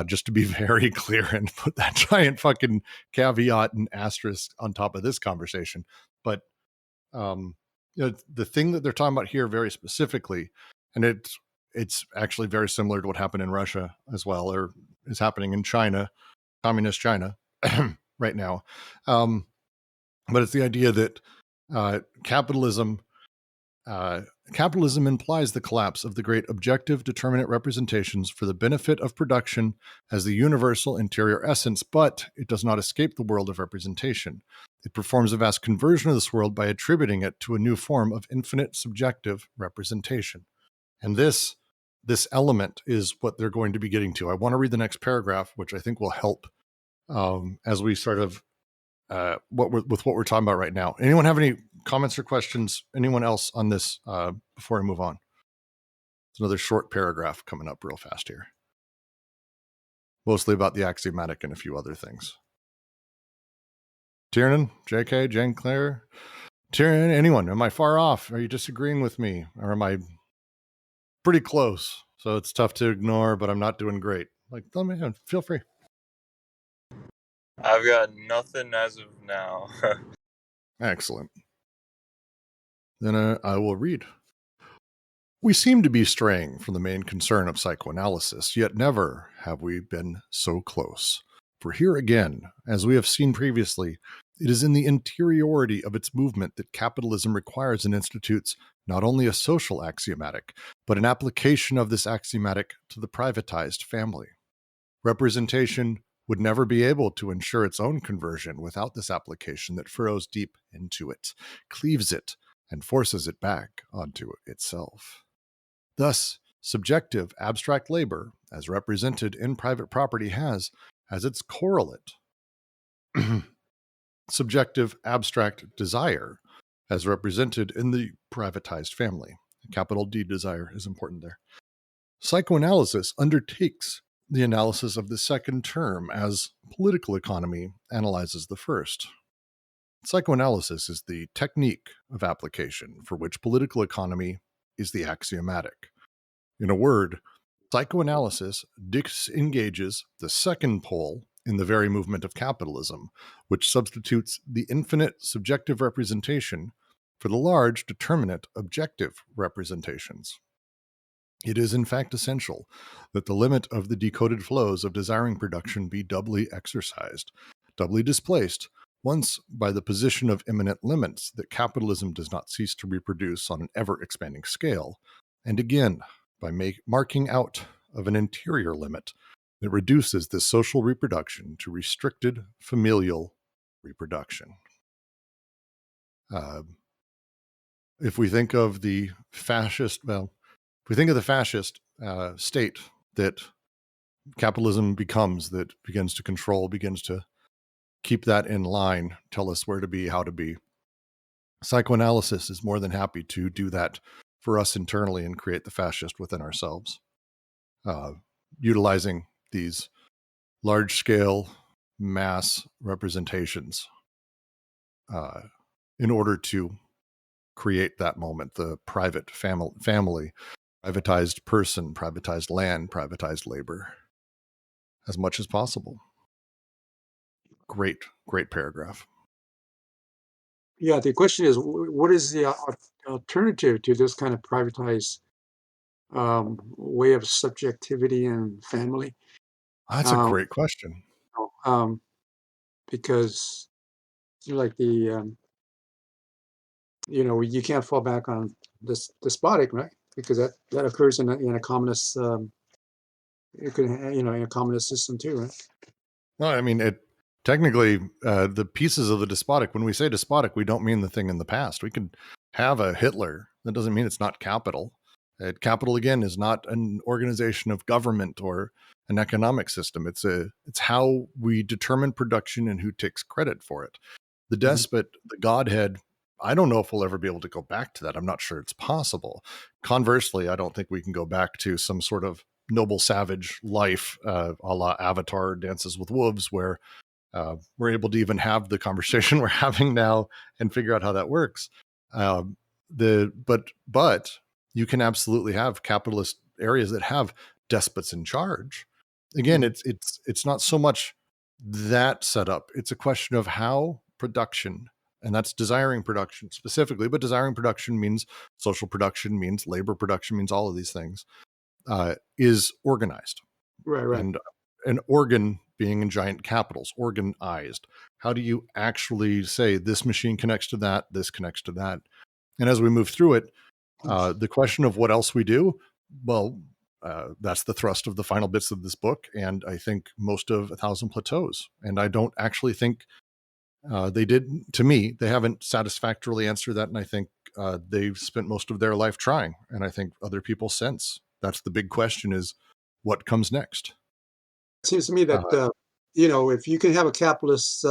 just to be very clear and put that giant fucking caveat and asterisk on top of this conversation. But the thing that they're talking about here very specifically, and it's actually very similar to what happened in Russia as well, or is happening in China, communist China right now. But it's the idea that capitalism implies the collapse of the great objective determinate representations for the benefit of production as the universal interior essence, but it does not escape the world of representation. It performs a vast conversion of this world by attributing it to a new form of infinite subjective representation. And this element is what they're going to be getting to. I want to read the next paragraph, which I think will help as we sort of what we're talking about right now. Anyone have any comments or questions? Anyone else on this before I move on? It's another short paragraph coming up real fast here. Mostly about the axiomatic and a few other things. Tiernan, JK, Jane Claire, Tiernan, anyone? Am I far off? Are you disagreeing with me? Or am I pretty close? So it's tough to ignore, but I'm not doing great. Like, let me know. Feel free. I've got nothing as of now. Excellent. Then I will read. We seem to be straying from the main concern of psychoanalysis, yet never have we been so close. For here again, as we have seen previously, it is in the interiority of its movement that capitalism requires and institutes not only a social axiomatic, but an application of this axiomatic to the privatized family. Representation would never be able to ensure its own conversion without this application that furrows deep into it, cleaves it, and forces it back onto itself. Thus, subjective abstract labor, as represented in private property, has, as its correlate, subjective abstract desire, as represented in the privatized family. Capital D, desire, is important there. Psychoanalysis undertakes the analysis of the second term as political economy analyzes the first. Psychoanalysis is the technique of application for which political economy is the axiomatic. In a word, psychoanalysis disengages the second pole in the very movement of capitalism, which substitutes the infinite subjective representation for the large determinate objective representations. It is in fact essential that the limit of the decoded flows of desiring production be doubly exercised, doubly displaced, once by the position of immanent limits that capitalism does not cease to reproduce on an ever-expanding scale, and again by marking out of an interior limit that reduces this social reproduction to restricted familial reproduction. If we think of the fascist, if we think of the fascist state that capitalism becomes, that begins to control, begins to keep that in line, tell us where to be, how to be, psychoanalysis is more than happy to do that for us internally and create the fascist within ourselves, utilizing these large-scale mass representations in order to create that moment, the private family, privatized person, privatized land, privatized labor, as much as possible. Great paragraph. Yeah, the question is, what is the alternative to this kind of privatized way of subjectivity and family? That's a great question. Because like the you can't fall back on this despotic, right? Because that occurs in a communist it could in a communist system too, right? Well, I mean, it technically the pieces of the despotic. When we say despotic, we don't mean the thing in the past. We could have a Hitler. That doesn't mean it's not capital. Capital again is not an organization of government or an economic system. It's how we determine production and who takes credit for it. The despot, the godhead. I don't know if we'll ever be able to go back to that. I'm not sure it's possible. Conversely, I don't think we can go back to some sort of noble savage life, a la Avatar Dances with Wolves, where we're able to even have the conversation we're having now and figure out how that works. But you can absolutely have capitalist areas that have despots in charge. Again, it's not so much that setup. It's a question of how production, and that's desiring production specifically, but desiring production means social production, means labor production, means all of these things, is organized. Right. And an organ being in giant capitals, organized. How do you actually say this machine connects to that, this connects to that? And as we move through it, the question of what else we do, well, that's the thrust of the final bits of this book, and I think most of 1,000 Plateaus. And I don't actually think they did, to me, they haven't satisfactorily answered that, and I think they've spent most of their life trying, and I think other people since. That's the big question, is what comes next? It seems to me that, if you can have a capitalist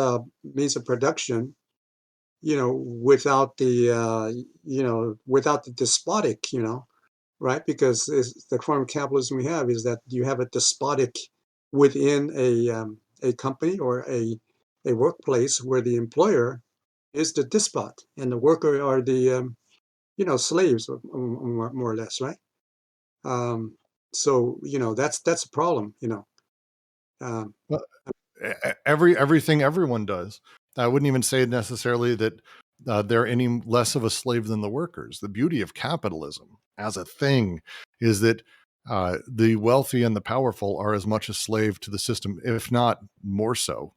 means of production, without the, without the despotic, right? Because the form of capitalism we have is that you have a despotic within a company or a workplace where the employer is the despot and the worker are the, slaves, more or less, right? So, that's a problem, Well, everything everyone does. I wouldn't even say necessarily that they're any less of a slave than the workers. The beauty of capitalism as a thing is that the wealthy and the powerful are as much a slave to the system, if not more so,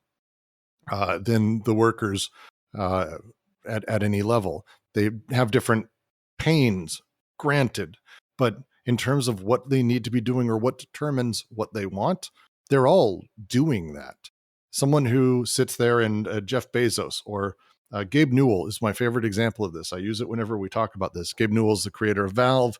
than the workers at any level. They have different pains, granted, but in terms of what they need to be doing or what determines what they want, they're all doing that. Someone who sits there and Jeff Bezos or Gabe Newell is my favorite example of this. I use it whenever we talk about this. Gabe Newell is the creator of Valve,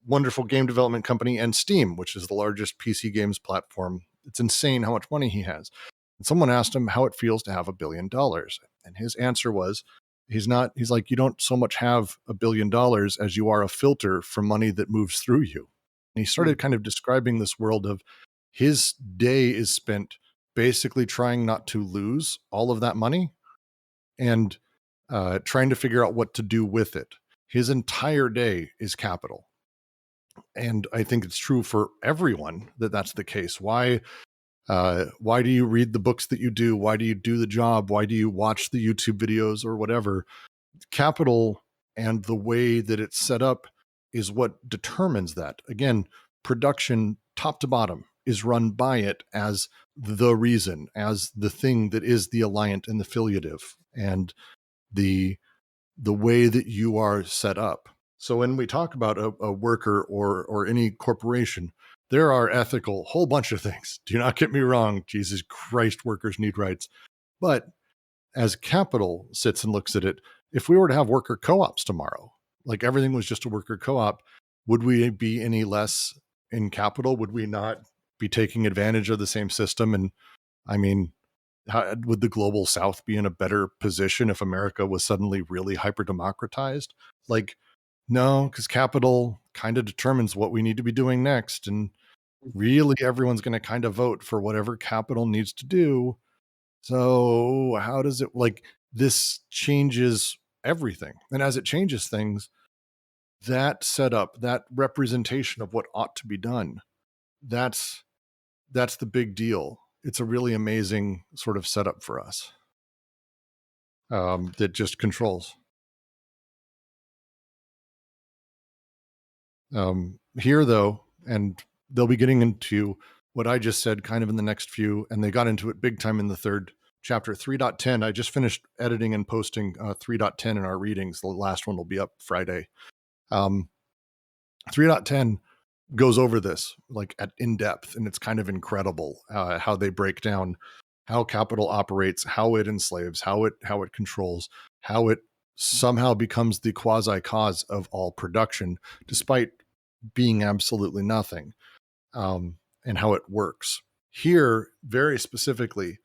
wonderful game development company, and Steam, which is the largest PC games platform. It's insane how much money he has. And someone asked him how it feels to have $1 billion. And his answer was, he's like, you don't so much have $1 billion as you are a filter for money that moves through you. And he started kind of describing this world of his day is spent basically trying not to lose all of that money and trying to figure out what to do with it. His entire day is capital. And I think it's true for everyone that that's the case. Why do you read the books that you do? Why do you do the job? Why do you watch the YouTube videos or whatever? Capital and the way that it's set up is what determines that. Again, production top to bottom is run by it as the reason, as the thing that is the alliant and the filiative, and the way that you are set up. So when we talk about a worker or any corporation, there are ethical whole bunch of things. Do not get me wrong. Jesus Christ, workers need rights. But as capital sits and looks at it, if we were to have worker co-ops tomorrow, like everything was just a worker co-op, would we be any less in capital? Would we not be taking advantage of the same system? And I mean, would the global South be in a better position if America was suddenly really hyper-democratized? Like, no, because capital kind of determines what we need to be doing next. And really everyone's going to kind of vote for whatever capital needs to do. So how does it, like, this changes everything. And as it changes things, that setup, that representation of what ought to be done, that's the big deal. It's a really amazing sort of setup for us that just controls. Here, though, and they'll be getting into what I just said kind of in the next few, and they got into it big time in the third chapter, 3.10. I just finished editing and posting 3.10 in our readings. The last one will be up Friday. 3.10 goes over this like in depth, and it's kind of incredible how they break down how capital operates, how it enslaves, how it controls, how it somehow becomes the quasi cause of all production, despite being absolutely nothing, and how it works. Here, very specifically,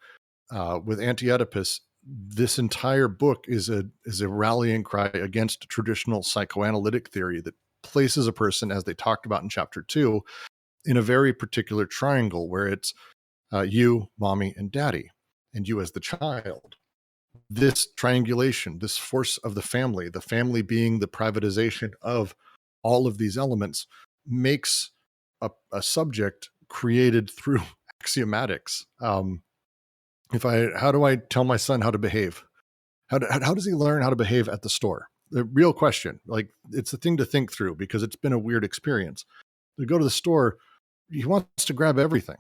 with Anti-Oedipus, this entire book is a rallying cry against traditional psychoanalytic theory that places a person, as they talked about in chapter 2, in a very particular triangle where it's you, mommy, and daddy, and you as the child. This triangulation, this force of the family being the privatization of all of these elements, makes a subject created through axiomatics. How do I tell my son how to behave? How does he learn how to behave at the store? The real question. Like, it's a thing to think through because it's been a weird experience. To go to the store, he wants to grab everything.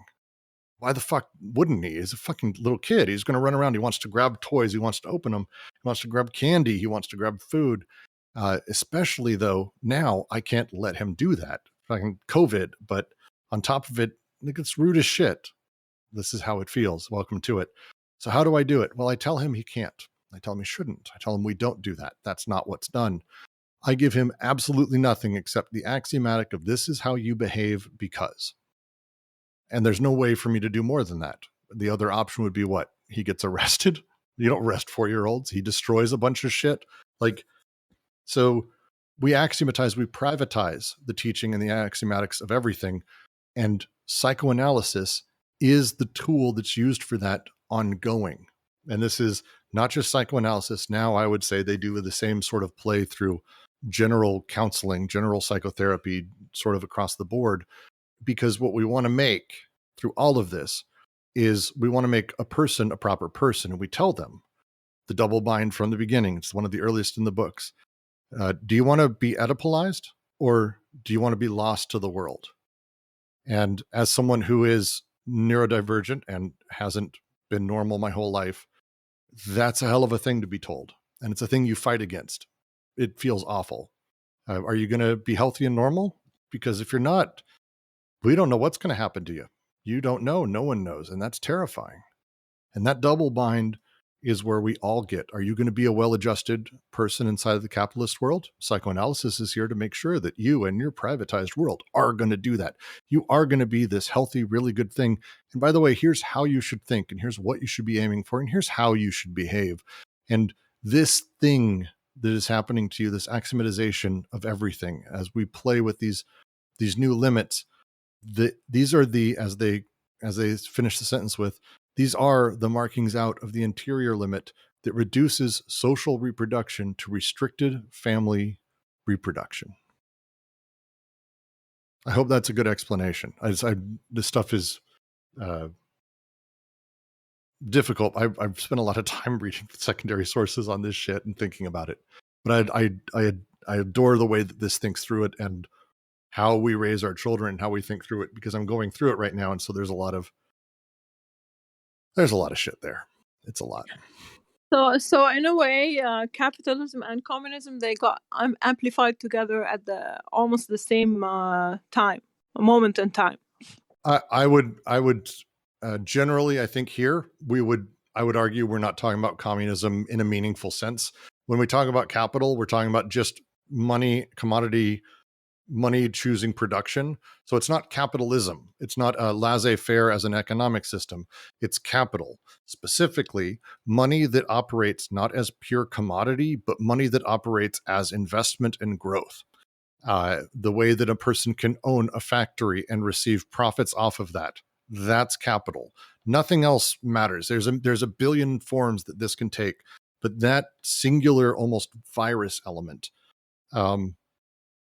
Why the fuck wouldn't he? He's a fucking little kid. He's going to run around. He wants to grab toys. He wants to open them. He wants to grab candy. He wants to grab food. Especially though, now I can't let him do that. Fucking COVID. But on top of it, like, it's rude as shit. This is how it feels. Welcome to it. So how do I do it? Well, I tell him he can't. I tell him he shouldn't. I tell him we don't do that. That's not what's done. I give him absolutely nothing except the axiomatic of this is how you behave because. And there's no way for me to do more than that. The other option would be what? He gets arrested. You don't arrest 4-year-olds. He destroys a bunch of shit. Like, so we axiomatize, we privatize the teaching and the axiomatics of everything. And psychoanalysis is the tool that's used for that ongoing. And this is not just psychoanalysis. Now I would say they do the same sort of play through general counseling, general psychotherapy, sort of across the board. Because what we want to make through all of this is we want to make a person a proper person. And we tell them the double bind from the beginning. It's one of the earliest in the books. Do you want to be oedipalized or do you want to be lost to the world? And as someone who is neurodivergent and hasn't been normal my whole life, that's a hell of a thing to be told. And it's a thing you fight against. It feels awful. Are you going to be healthy and normal? Because if you're not, we don't know what's going to happen to you. You don't know. No one knows. And that's terrifying. And that double bind is where we all get. Are you going to be a well-adjusted person inside of the capitalist world? Psychoanalysis is here to make sure that you and your privatized world are going to do that. You are going to be this healthy, really good thing. And by the way, here's how you should think, and here's what you should be aiming for, and here's how you should behave. And this thing that is happening to you, this axiomatization of everything, as we play with these these new limits, these are the, as they finish the sentence with, these are the markings out of the interior limit that reduces social reproduction to restricted family reproduction. I hope that's a good explanation. This stuff is difficult. I've spent a lot of time reading secondary sources on this shit and thinking about it. But I adore the way that this thinks through it and how we raise our children and how we think through it, because I'm going through it right now, and so there's a lot of shit there. It's a lot. So in a way, capitalism and communism, they got amplified together at almost the same moment in time. I would generally, I think here I would argue we're not talking about communism in a meaningful sense. When we talk about capital, we're talking about just money, commodity, money choosing production. So it's not capitalism. It's not a laissez-faire as an economic system. It's capital, specifically money that operates not as pure commodity, but money that operates as investment and growth. The way that a person can own a factory and receive profits off of that. That's capital. Nothing else matters. There's a billion forms that this can take, but that singular, almost virus element,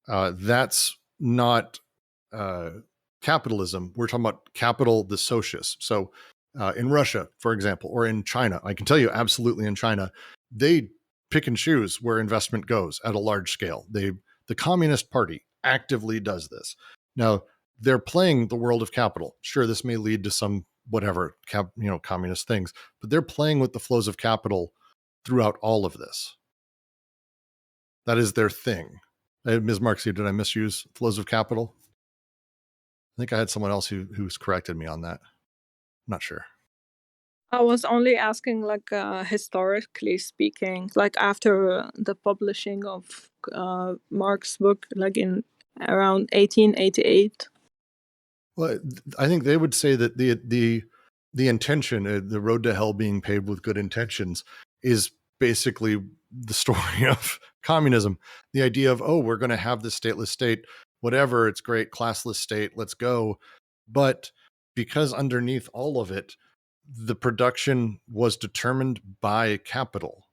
that's not capitalism. We're talking about capital, the socius. So in Russia, for example, or in China, I can tell you absolutely in China, they pick and choose where investment goes at a large scale. The Communist Party actively does this. Now, they're playing the world of capital. Sure, this may lead to some whatever, communist things, but they're playing with the flows of capital throughout all of this. That is their thing. Ms. Marx, did I misuse flows of capital? I think I had someone else who's corrected me on that. I'm not sure. I was only asking, historically speaking, after the publishing of Marx's book, in around 1888. Well, I think they would say that the intention, the road to hell being paved with good intentions, is basically the story of communism. The idea of, we're going to have this stateless state, whatever, it's great, classless state, let's go. But because underneath all of it, the production was determined by capital,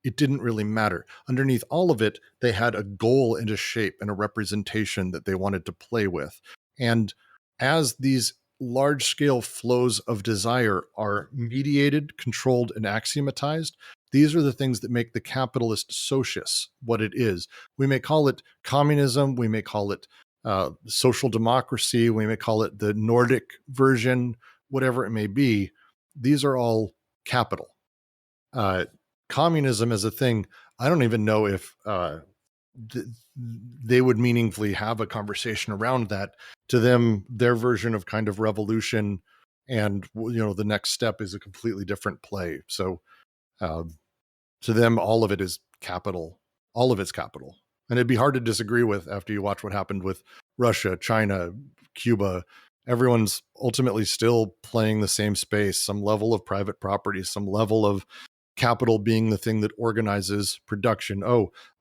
it didn't really matter. Underneath all of it, they had a goal and a shape and a representation that they wanted to play with. And as these large-scale flows of desire are mediated, controlled, and axiomatized, these are the things that make the capitalist socius what it is. We may call it communism, we may call it social democracy, we may call it the Nordic version, whatever it may be. These are all capital. Communism as a thing, I don't even know if they would meaningfully have a conversation around that. To them, their version of kind of revolution and the next step is a completely different play. So to them, all of it is capital. All of it's capital. And it'd be hard to disagree with after you watch what happened with Russia, China, Cuba. Everyone's ultimately still playing the same space, some level of private property, some level of capital being the thing that organizes production.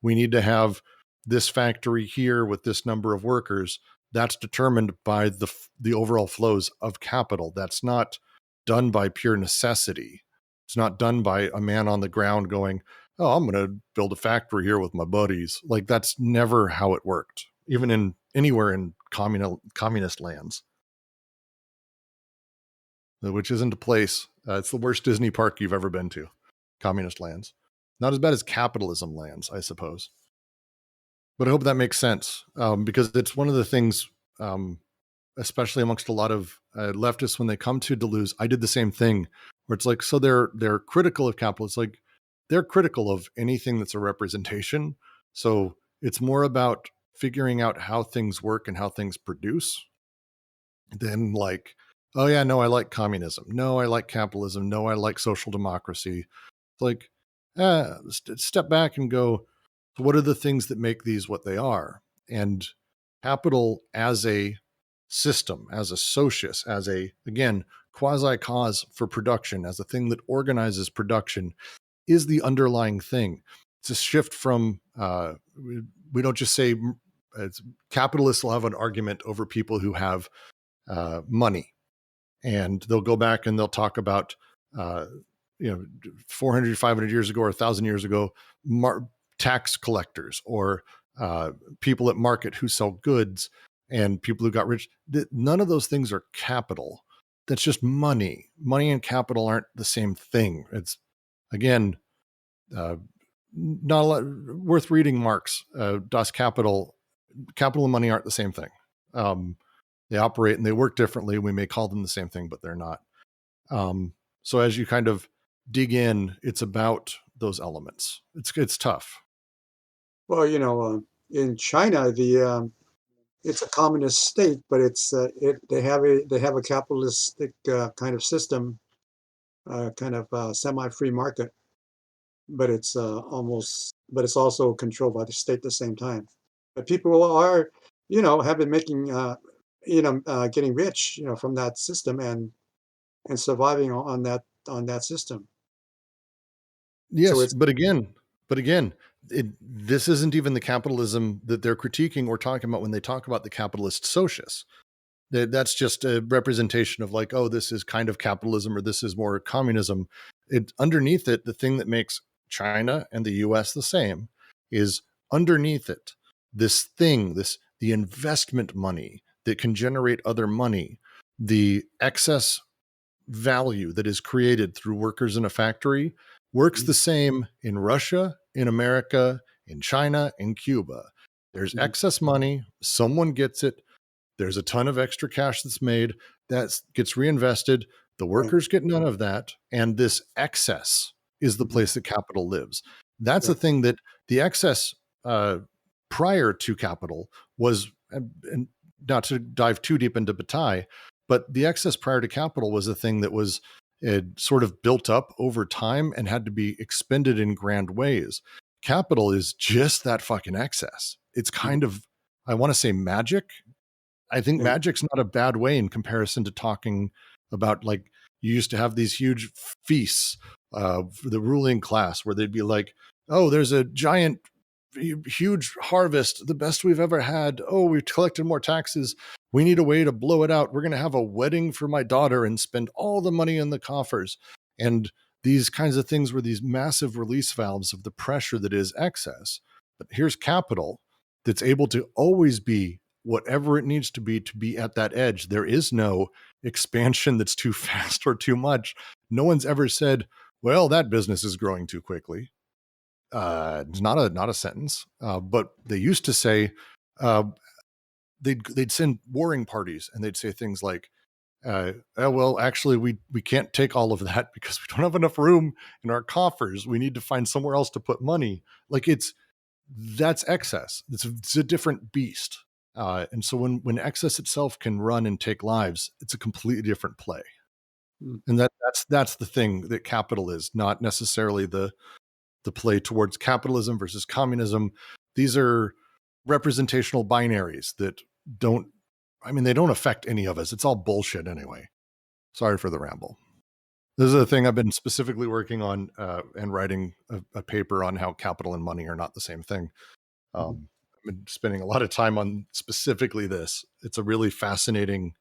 We need to have this factory here with this number of workers. That's determined by the overall flows of capital. That's not done by pure necessity. It's not done by a man on the ground going, I'm going to build a factory here with my buddies. That's never how it worked, even anywhere in communist lands, which isn't a place. It's the worst Disney park you've ever been to. Communist lands. Not as bad as capitalism lands, I suppose. But I hope that makes sense, because it's one of the things, especially amongst a lot of leftists, when they come to Deleuze, I did the same thing, where it's so they're critical of capital. It's they're critical of anything that's a representation. So it's more about figuring out how things work and how things produce than oh yeah, no, I like communism. No, I like capitalism. No, I like social democracy. Step back and go, what are the things that make these what they are? And capital as a system, as a socius, as again, quasi-cause for production, as a thing that organizes production, is the underlying thing. It's a shift from, we don't just say capitalists will have an argument over people who have money, and they'll go back and they'll talk about 400, 500 years ago or 1,000 years ago, tax collectors or people at market who sell goods and people who got rich. None of those things are capital. That's just money. Money and capital aren't the same thing. It's, again, not a lot, worth reading Marx. Das Kapital. Capital and money aren't the same thing. They operate and they work differently. We may call them the same thing, but they're not. So as you kind of dig in, it's about those elements. It's tough. Well, in China, it's a communist state, but they have a capitalistic kind of system, kind of semi-free market, but it's also controlled by the state at the same time. But people are, have been making, getting rich, from that system and surviving on that system. Yes, so but again, this isn't even the capitalism that they're critiquing or talking about when they talk about the capitalist socius. That's just a representation of like, oh, this is kind of capitalism or this is more communism. Underneath it, the thing that makes China and the US the same is underneath it, the investment money that can generate other money, the excess value that is created through workers in a factory works the same in Russia, in America, in China, in Cuba. There's excess money, someone gets it, there's a ton of extra cash that's made, that gets reinvested, the workers get none of that, and this excess is the place that capital lives. That's the thing that the excess prior to capital was, and not to dive too deep into Bataille, but the excess prior to capital was a thing that was sort of built up over time and had to be expended in grand ways. Capital is just that fucking excess. It's kind of, I want to say magic. I think magic's not a bad way in comparison to talking about, like, you used to have these huge feasts for the ruling class where they'd be like, oh, there's a giant, huge harvest, the best we've ever had. Oh, we've collected more taxes. We need a way to blow it out. We're going to have a wedding for my daughter and spend all the money in the coffers. And these kinds of things were these massive release valves of the pressure that is excess. But here's capital that's able to always be whatever it needs to be at that edge. There is no expansion that's too fast or too much. No one's ever said, well, that business is growing too quickly. It's not a sentence, but they used to say, they'd send warring parties and they'd say things like, well, actually, we can't take all of that because we don't have enough room in our coffers. We need to find somewhere else to put money. Like, that's excess. It's a different beast. And so when excess itself can run and take lives, it's a completely different play. And that's the thing that capital is, not necessarily the play towards capitalism versus communism. These are representational binaries that don't affect any of us. It's all bullshit anyway. Sorry for the ramble. This is a thing I've been specifically working on and writing a paper on how capital and money are not the same thing. I've been spending a lot of time on specifically this. It's a really fascinating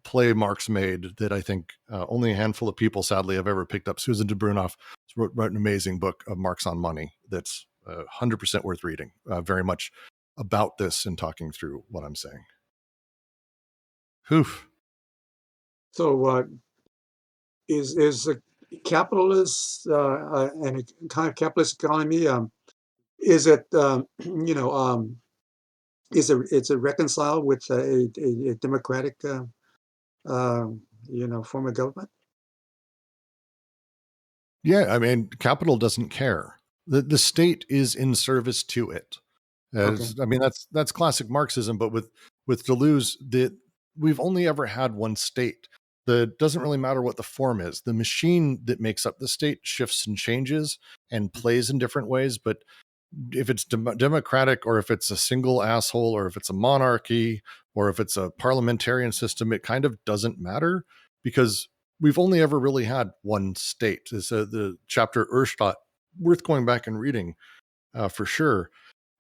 play Marx made that I think only a handful of people, sadly, have ever picked up. Susan de Brunoff wrote an amazing book of Marx on money that's 100% worth reading, very much about this and talking through what I'm saying. Oof. So is a capitalist and a kind of capitalist economy, is it, is it reconciled with a democratic, form of government? Yeah, I mean, capital doesn't care. The state is in service to it. I mean, that's classic Marxism, but with Deleuze, we've only ever had one state. It doesn't really matter what the form is. The machine that makes up the state shifts and changes and plays in different ways. But if it's democratic, or if it's a single asshole, or if it's a monarchy, or if it's a parliamentarian system, it kind of doesn't matter, because we've only ever really had one state. It's the chapter Erstadt, worth going back and reading for sure.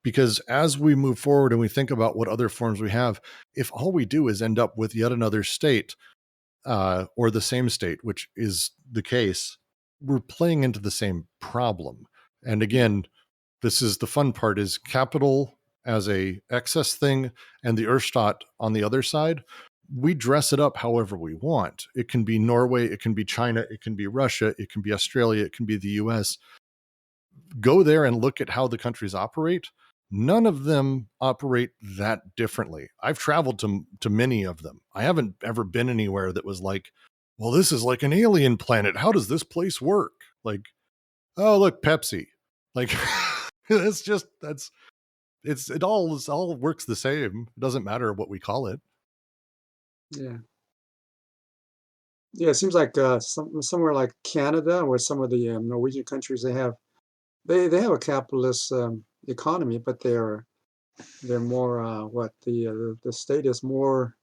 Because as we move forward and we think about what other forms we have, if all we do is end up with yet another state, or the same state, which is the case, we're playing into the same problem. And again, this is the fun part, is capital as a excess thing and the Urstaat on the other side. We dress it up however we want. It can be Norway, it can be China, it can be Russia, it can be Australia, it can be the US. Go there and look at how the countries operate. None of them operate that differently. I've traveled to many of them. I haven't ever been anywhere that was like, well, this is like an alien planet. How does this place work? Like, oh, look, Pepsi. Like, it all works the same. It doesn't matter what we call it. Yeah. Yeah, it seems like somewhere like Canada or some of the Norwegian countries, they have a capitalist economy, but they're more what the state is more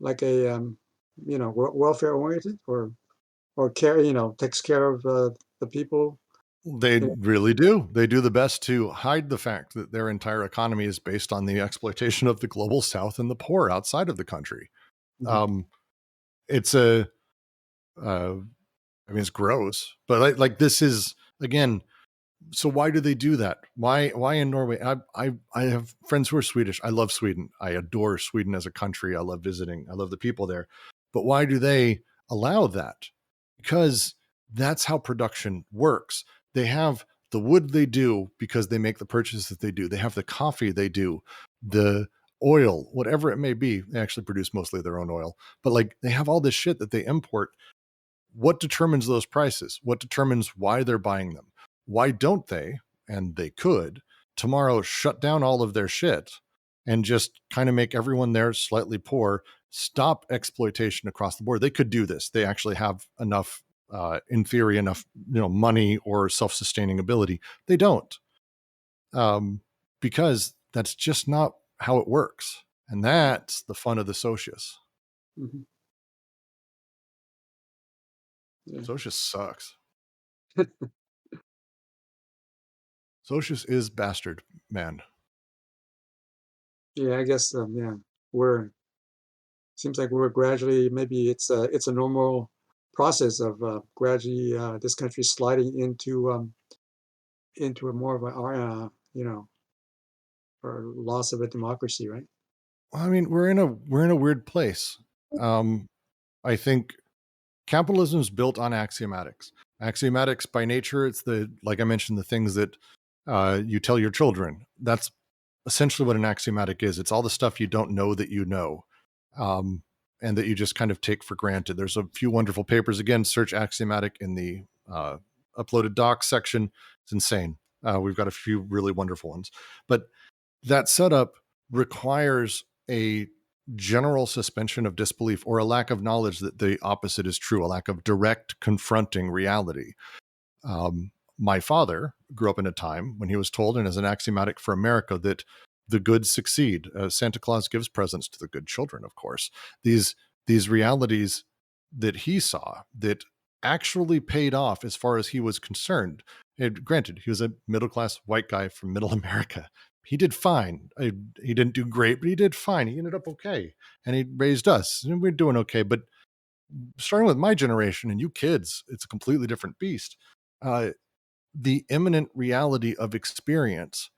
like a welfare oriented or care takes care of the people. They Yeah. really do. They do the best to hide the fact that their entire economy is based on the exploitation of the global south and the poor outside of the country. Mhm. It's a, I mean, it's gross, but like this is, again, so why do they do that? Why in Norway? I have friends who are Swedish. I love Sweden. I adore Sweden as a country. I love visiting. I love the people there. But why do they allow that? Because that's how production works. They have the wood they do because they make the purchases that they do. They have the coffee they do, the oil, whatever it may be. They actually produce mostly their own oil, but like they have all this shit that they import. What determines those prices? What determines why they're buying them? Why don't they, and they could, tomorrow shut down all of their shit and just kind of make everyone there slightly poor, stop exploitation across the board? They could do this. They actually have enough, in theory, enough money or self-sustaining ability. They don't, because that's just not how it works. And that's the fun of the socius. Mhm. Yeah. Socius sucks. Socius is bastard, man. Yeah, I guess yeah, we're seems like we're gradually, maybe it's a normal process of gradually this country sliding into a more of a or loss of a democracy, right? I mean, we're in a weird place. I think capitalism is built on axiomatics. Axiomatics by nature, it's like I mentioned, the things that you tell your children. That's essentially what an axiomatic is. It's all the stuff you don't know that you know, and that you just kind of take for granted. There's a few wonderful papers. Again, search axiomatic in the uploaded docs section. It's insane. We've got a few really wonderful ones, but that setup requires a general suspension of disbelief or a lack of knowledge that the opposite is true, a lack of direct confronting reality. My father grew up in a time when he was told, and as an axiomatic for America, that the good succeed. Santa Claus gives presents to the good children, of course. These realities that he saw that actually paid off as far as he was concerned. And granted, he was a middle-class white guy from middle America. He did fine. He didn't do great, but he did fine. He ended up okay. And he raised us, and we're doing okay. But starting with my generation and you kids, it's a completely different beast. The imminent reality of experience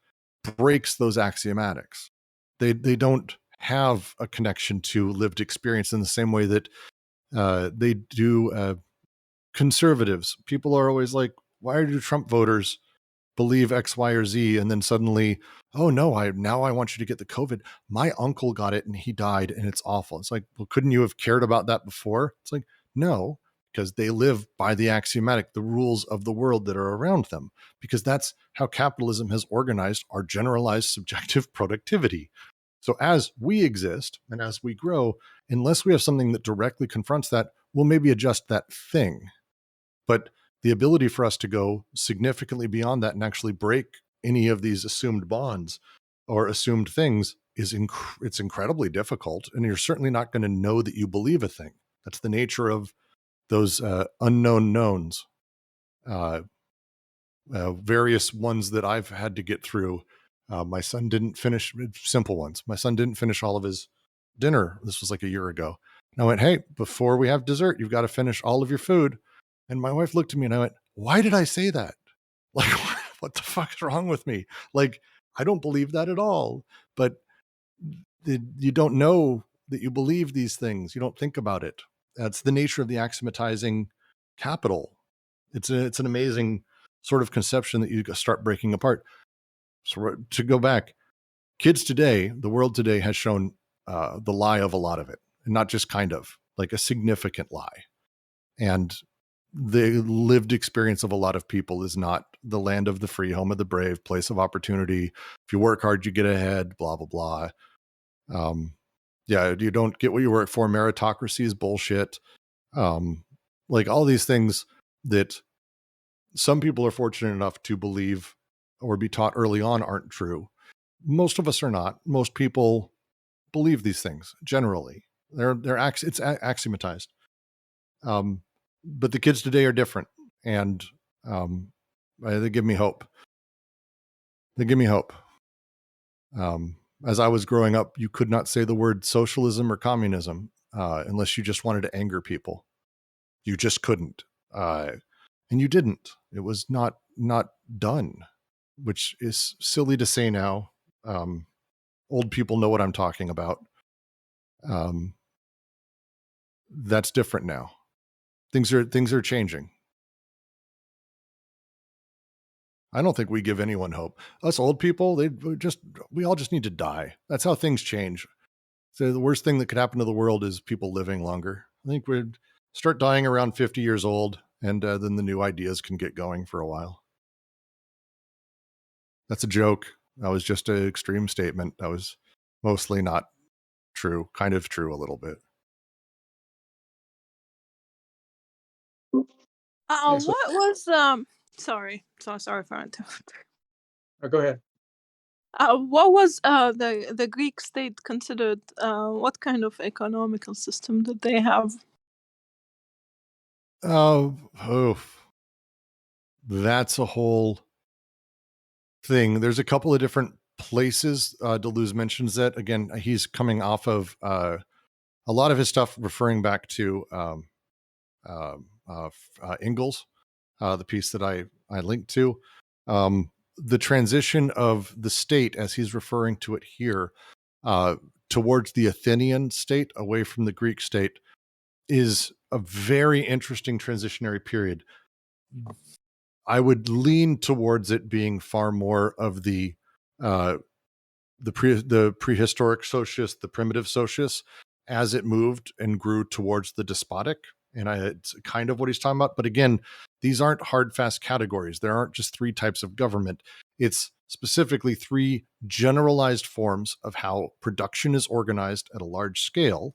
breaks those axiomatics. They don't have a connection to lived experience in the same way that they do conservatives. People are always like, why do Trump voters believe X, Y, or Z? And then suddenly, oh no, now I want you to get the COVID. My uncle got it and he died and it's awful. It's like, well, couldn't you have cared about that before? It's like, no, because they live by the axiomatic, the rules of the world that are around them, because that's how capitalism has organized our generalized subjective productivity. So as we exist and as we grow, unless we have something that directly confronts that, we'll maybe adjust that thing. But the ability for us to go significantly beyond that and actually break any of these assumed bonds or assumed things is it's incredibly difficult. And you're certainly not going to know that you believe a thing. That's the nature of those unknown knowns. Various ones that I've had to get through My son didn't finish, simple ones. My son didn't finish all of his dinner. This was like a year ago. And I went, hey, before we have dessert, you've got to finish all of your food. And my wife looked at me and I went, why did I say that? Like, what the fuck is wrong with me? Like, I don't believe that at all. But you don't know that you believe these things. You don't think about it. That's the nature of the axiomatizing capital. It's an amazing sort of conception that you start breaking apart. So to go back, kids today, the world today has shown the lie of a lot of it, and not just kind of, like a significant lie. And the lived experience of a lot of people is not the land of the free, home of the brave, place of opportunity. If you work hard, you get ahead, blah, blah, blah. Yeah, you don't get what you work for. Meritocracy is bullshit. Like all these things that some people are fortunate enough to believe or be taught early on aren't true. Most of us are not. Most people believe these things generally. It's axiomatized. But the kids today are different, and they give me hope. They give me hope. As I was growing up, you could not say the word socialism or communism unless you just wanted to anger people. You just couldn't, and you didn't. It was not done, which is silly to say now. Old people know what I'm talking about. That's different now. Things are changing. I don't think we give anyone hope. Us old people, we all just need to die. That's how things change. So the worst thing that could happen to the world is people living longer. I think we'd start dying around 50 years old, and then the new ideas can get going for a while. That's a joke. That was just an extreme statement. That was mostly not true, kind of true a little bit. Thanks. What was sorry for interrupting. Go ahead. What was the Greek state considered? What kind of economical system did they have? That's a whole thing. There's a couple of different places. Deleuze mentions that. Again, he's coming off of a lot of his stuff referring back to Engels, the piece that I linked to. The transition of the state, as he's referring to it here, towards the Athenian state, away from the Greek state, is a very interesting transitionary period. I would lean towards it being far more of the prehistoric socius, the primitive socius, as it moved and grew towards the despotic. And it's kind of what he's talking about. But again, these aren't hard, fast categories. There aren't just three types of government. It's specifically three generalized forms of how production is organized at a large scale.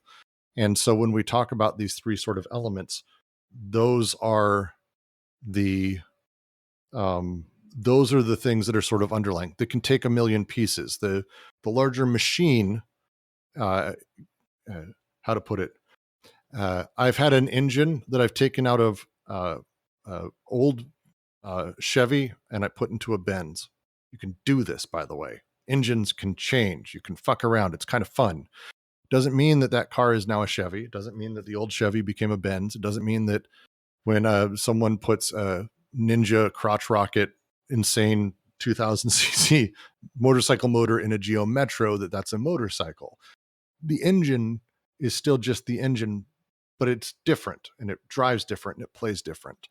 And so when we talk about these three sort of elements, those are the things that are sort of underlying, that can take a million pieces. The larger machine, how to put it, I've had an engine that I've taken out of old Chevy and I put into a Benz. You can do this, by the way. Engines can change. You can fuck around. It's kind of fun. Doesn't mean that car is now a Chevy. It doesn't mean that the old Chevy became a Benz. It doesn't mean that when someone puts a Ninja crotch rocket, insane 2000 cc motorcycle motor in a Geo Metro, that's a motorcycle. The engine is still just the engine, but it's different and it drives different and it plays different.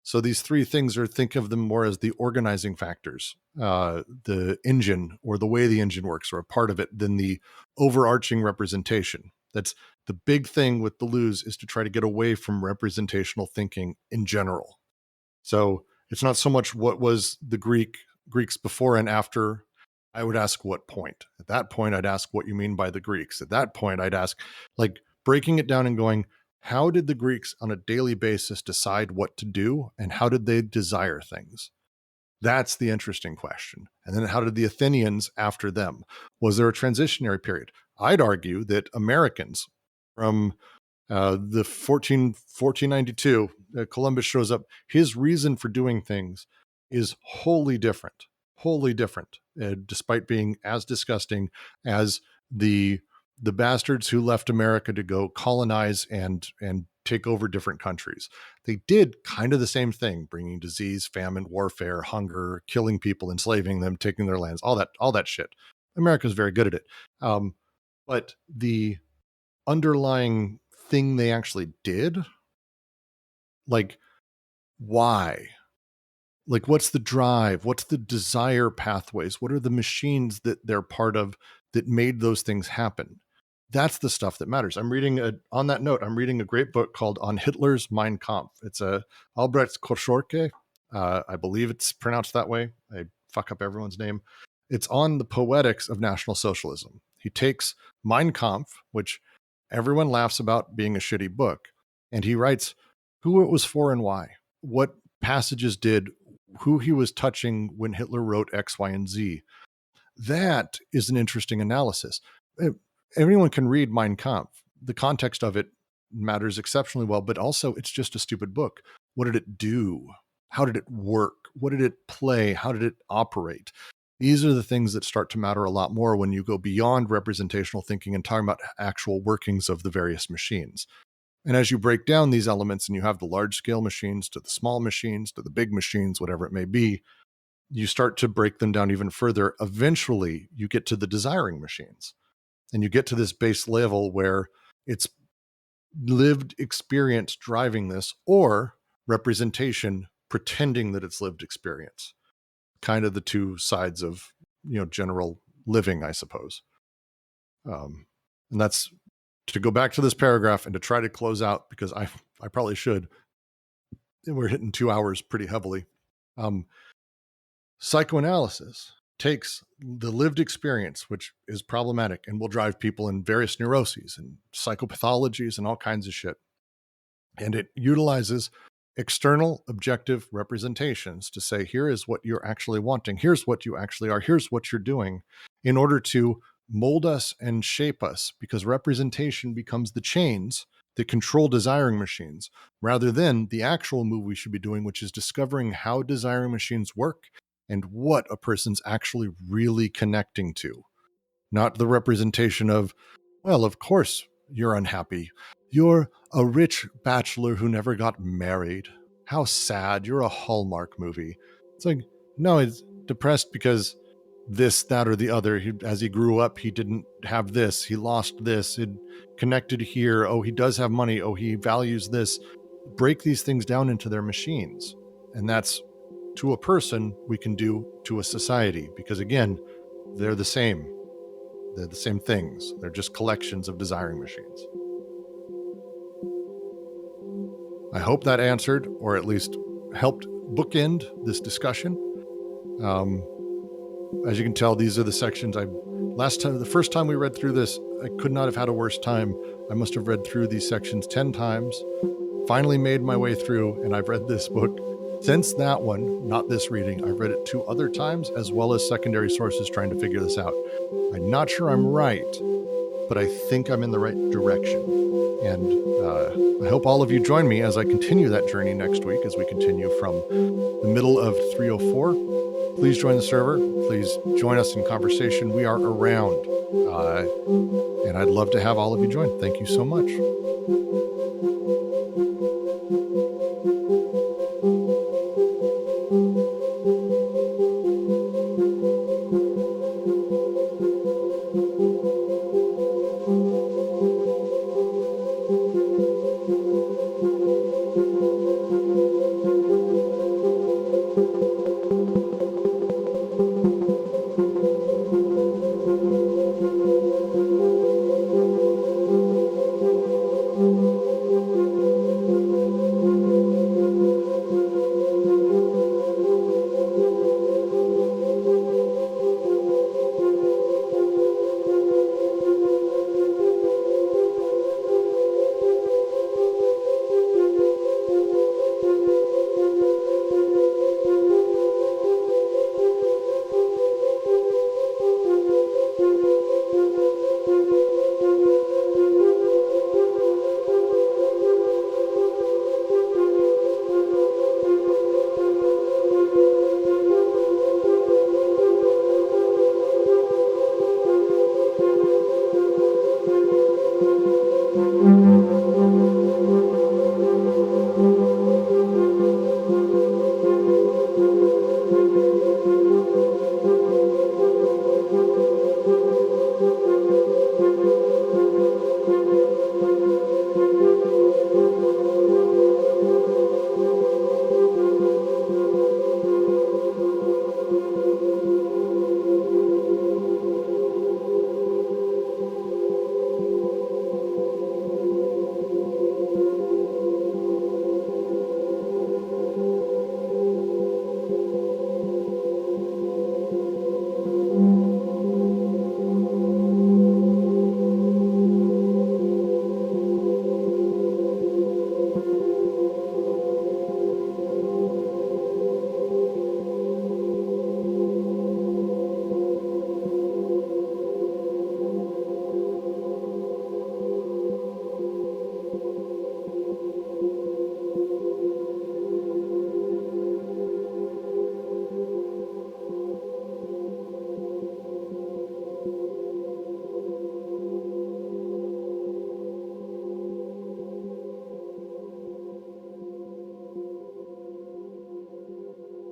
So these three things think of them more as the organizing factors, the engine or the way the engine works or a part of it, than the overarching representation. That's the big thing with Deleuze, is to try to get away from representational thinking in general. So it's not so much what was the Greeks before and after. I would ask what point. At that point, I'd ask what you mean by the Greeks. At that point, I'd ask, like, breaking it down and going, how did the Greeks on a daily basis decide what to do, and how did they desire things? That's the interesting question. And then how did the Athenians after them? Was there a transitionary period? I'd argue that Americans from the 1492, Columbus shows up. His reason for doing things is wholly different despite being as disgusting as the bastards who left America to go colonize and take over different countries. They did kind of the same thing, bringing disease, famine, warfare, hunger, killing people, enslaving them, taking their lands, all that shit. America's very good at it. But the underlying thing they actually did, like, why? Like, what's the drive? What's the desire pathways? What are the machines that they're part of that made those things happen? That's the stuff that matters. On that note, I'm reading a great book called On Hitler's Mein Kampf. It's a Albrecht Korschorke. I believe it's pronounced that way. I fuck up everyone's name. It's on the poetics of National Socialism. He takes Mein Kampf, which everyone laughs about being a shitty book, and he writes who it was for and why, what passages did, who he was touching when Hitler wrote X, Y, and Z. That is an interesting analysis. Anyone can read Mein Kampf. The context of it matters exceptionally well, but also it's just a stupid book. What did it do? How did it work? What did it play? How did it operate? These are the things that start to matter a lot more when you go beyond representational thinking and talking about actual workings of the various machines. And as you break down these elements and you have the large scale machines to the small machines to the big machines, whatever it may be, you start to break them down even further. Eventually, you get to the desiring machines. And you get to this base level where it's lived experience driving this, or representation pretending that it's lived experience. Kind of the two sides of, general living, I suppose. And that's to go back to this paragraph and to try to close out, because I probably should. We're hitting 2 hours pretty heavily. Psychoanalysis takes the lived experience, which is problematic and will drive people in various neuroses and psychopathologies and all kinds of shit. And it utilizes external objective representations to say, here is what you're actually wanting. Here's what you actually are. Here's what you're doing, in order to mold us and shape us, because representation becomes the chains that control desiring machines, rather than the actual move we should be doing, which is discovering how desiring machines work and what a person's actually really connecting to. Not the representation of, well, of course you're unhappy. You're a rich bachelor who never got married. How sad. You're a Hallmark movie. It's like, no, he's depressed because this, that, or the other. As he grew up, he didn't have this. He lost this. It connected here. Oh, he does have money. Oh, he values this. Break these things down into their machines. And that's, to a person, we can do to a society, because again, they're the same. They're the same things. They're just collections of desiring machines. I hope that answered, or at least helped bookend this discussion. As you can tell, these are the sections the first time we read through this, I could not have had a worse time. I must have read through these sections 10 times, finally made my way through, and I've read this book since that one, not this reading. I've read it 2 other times, as well as secondary sources trying to figure this out. I'm not sure I'm right, but I think I'm in the right direction. And I hope all of you join me as I continue that journey next week, as we continue from the middle of 304. Please join the server. Please join us in conversation. We are around. And I'd love to have all of you join. Thank you so much.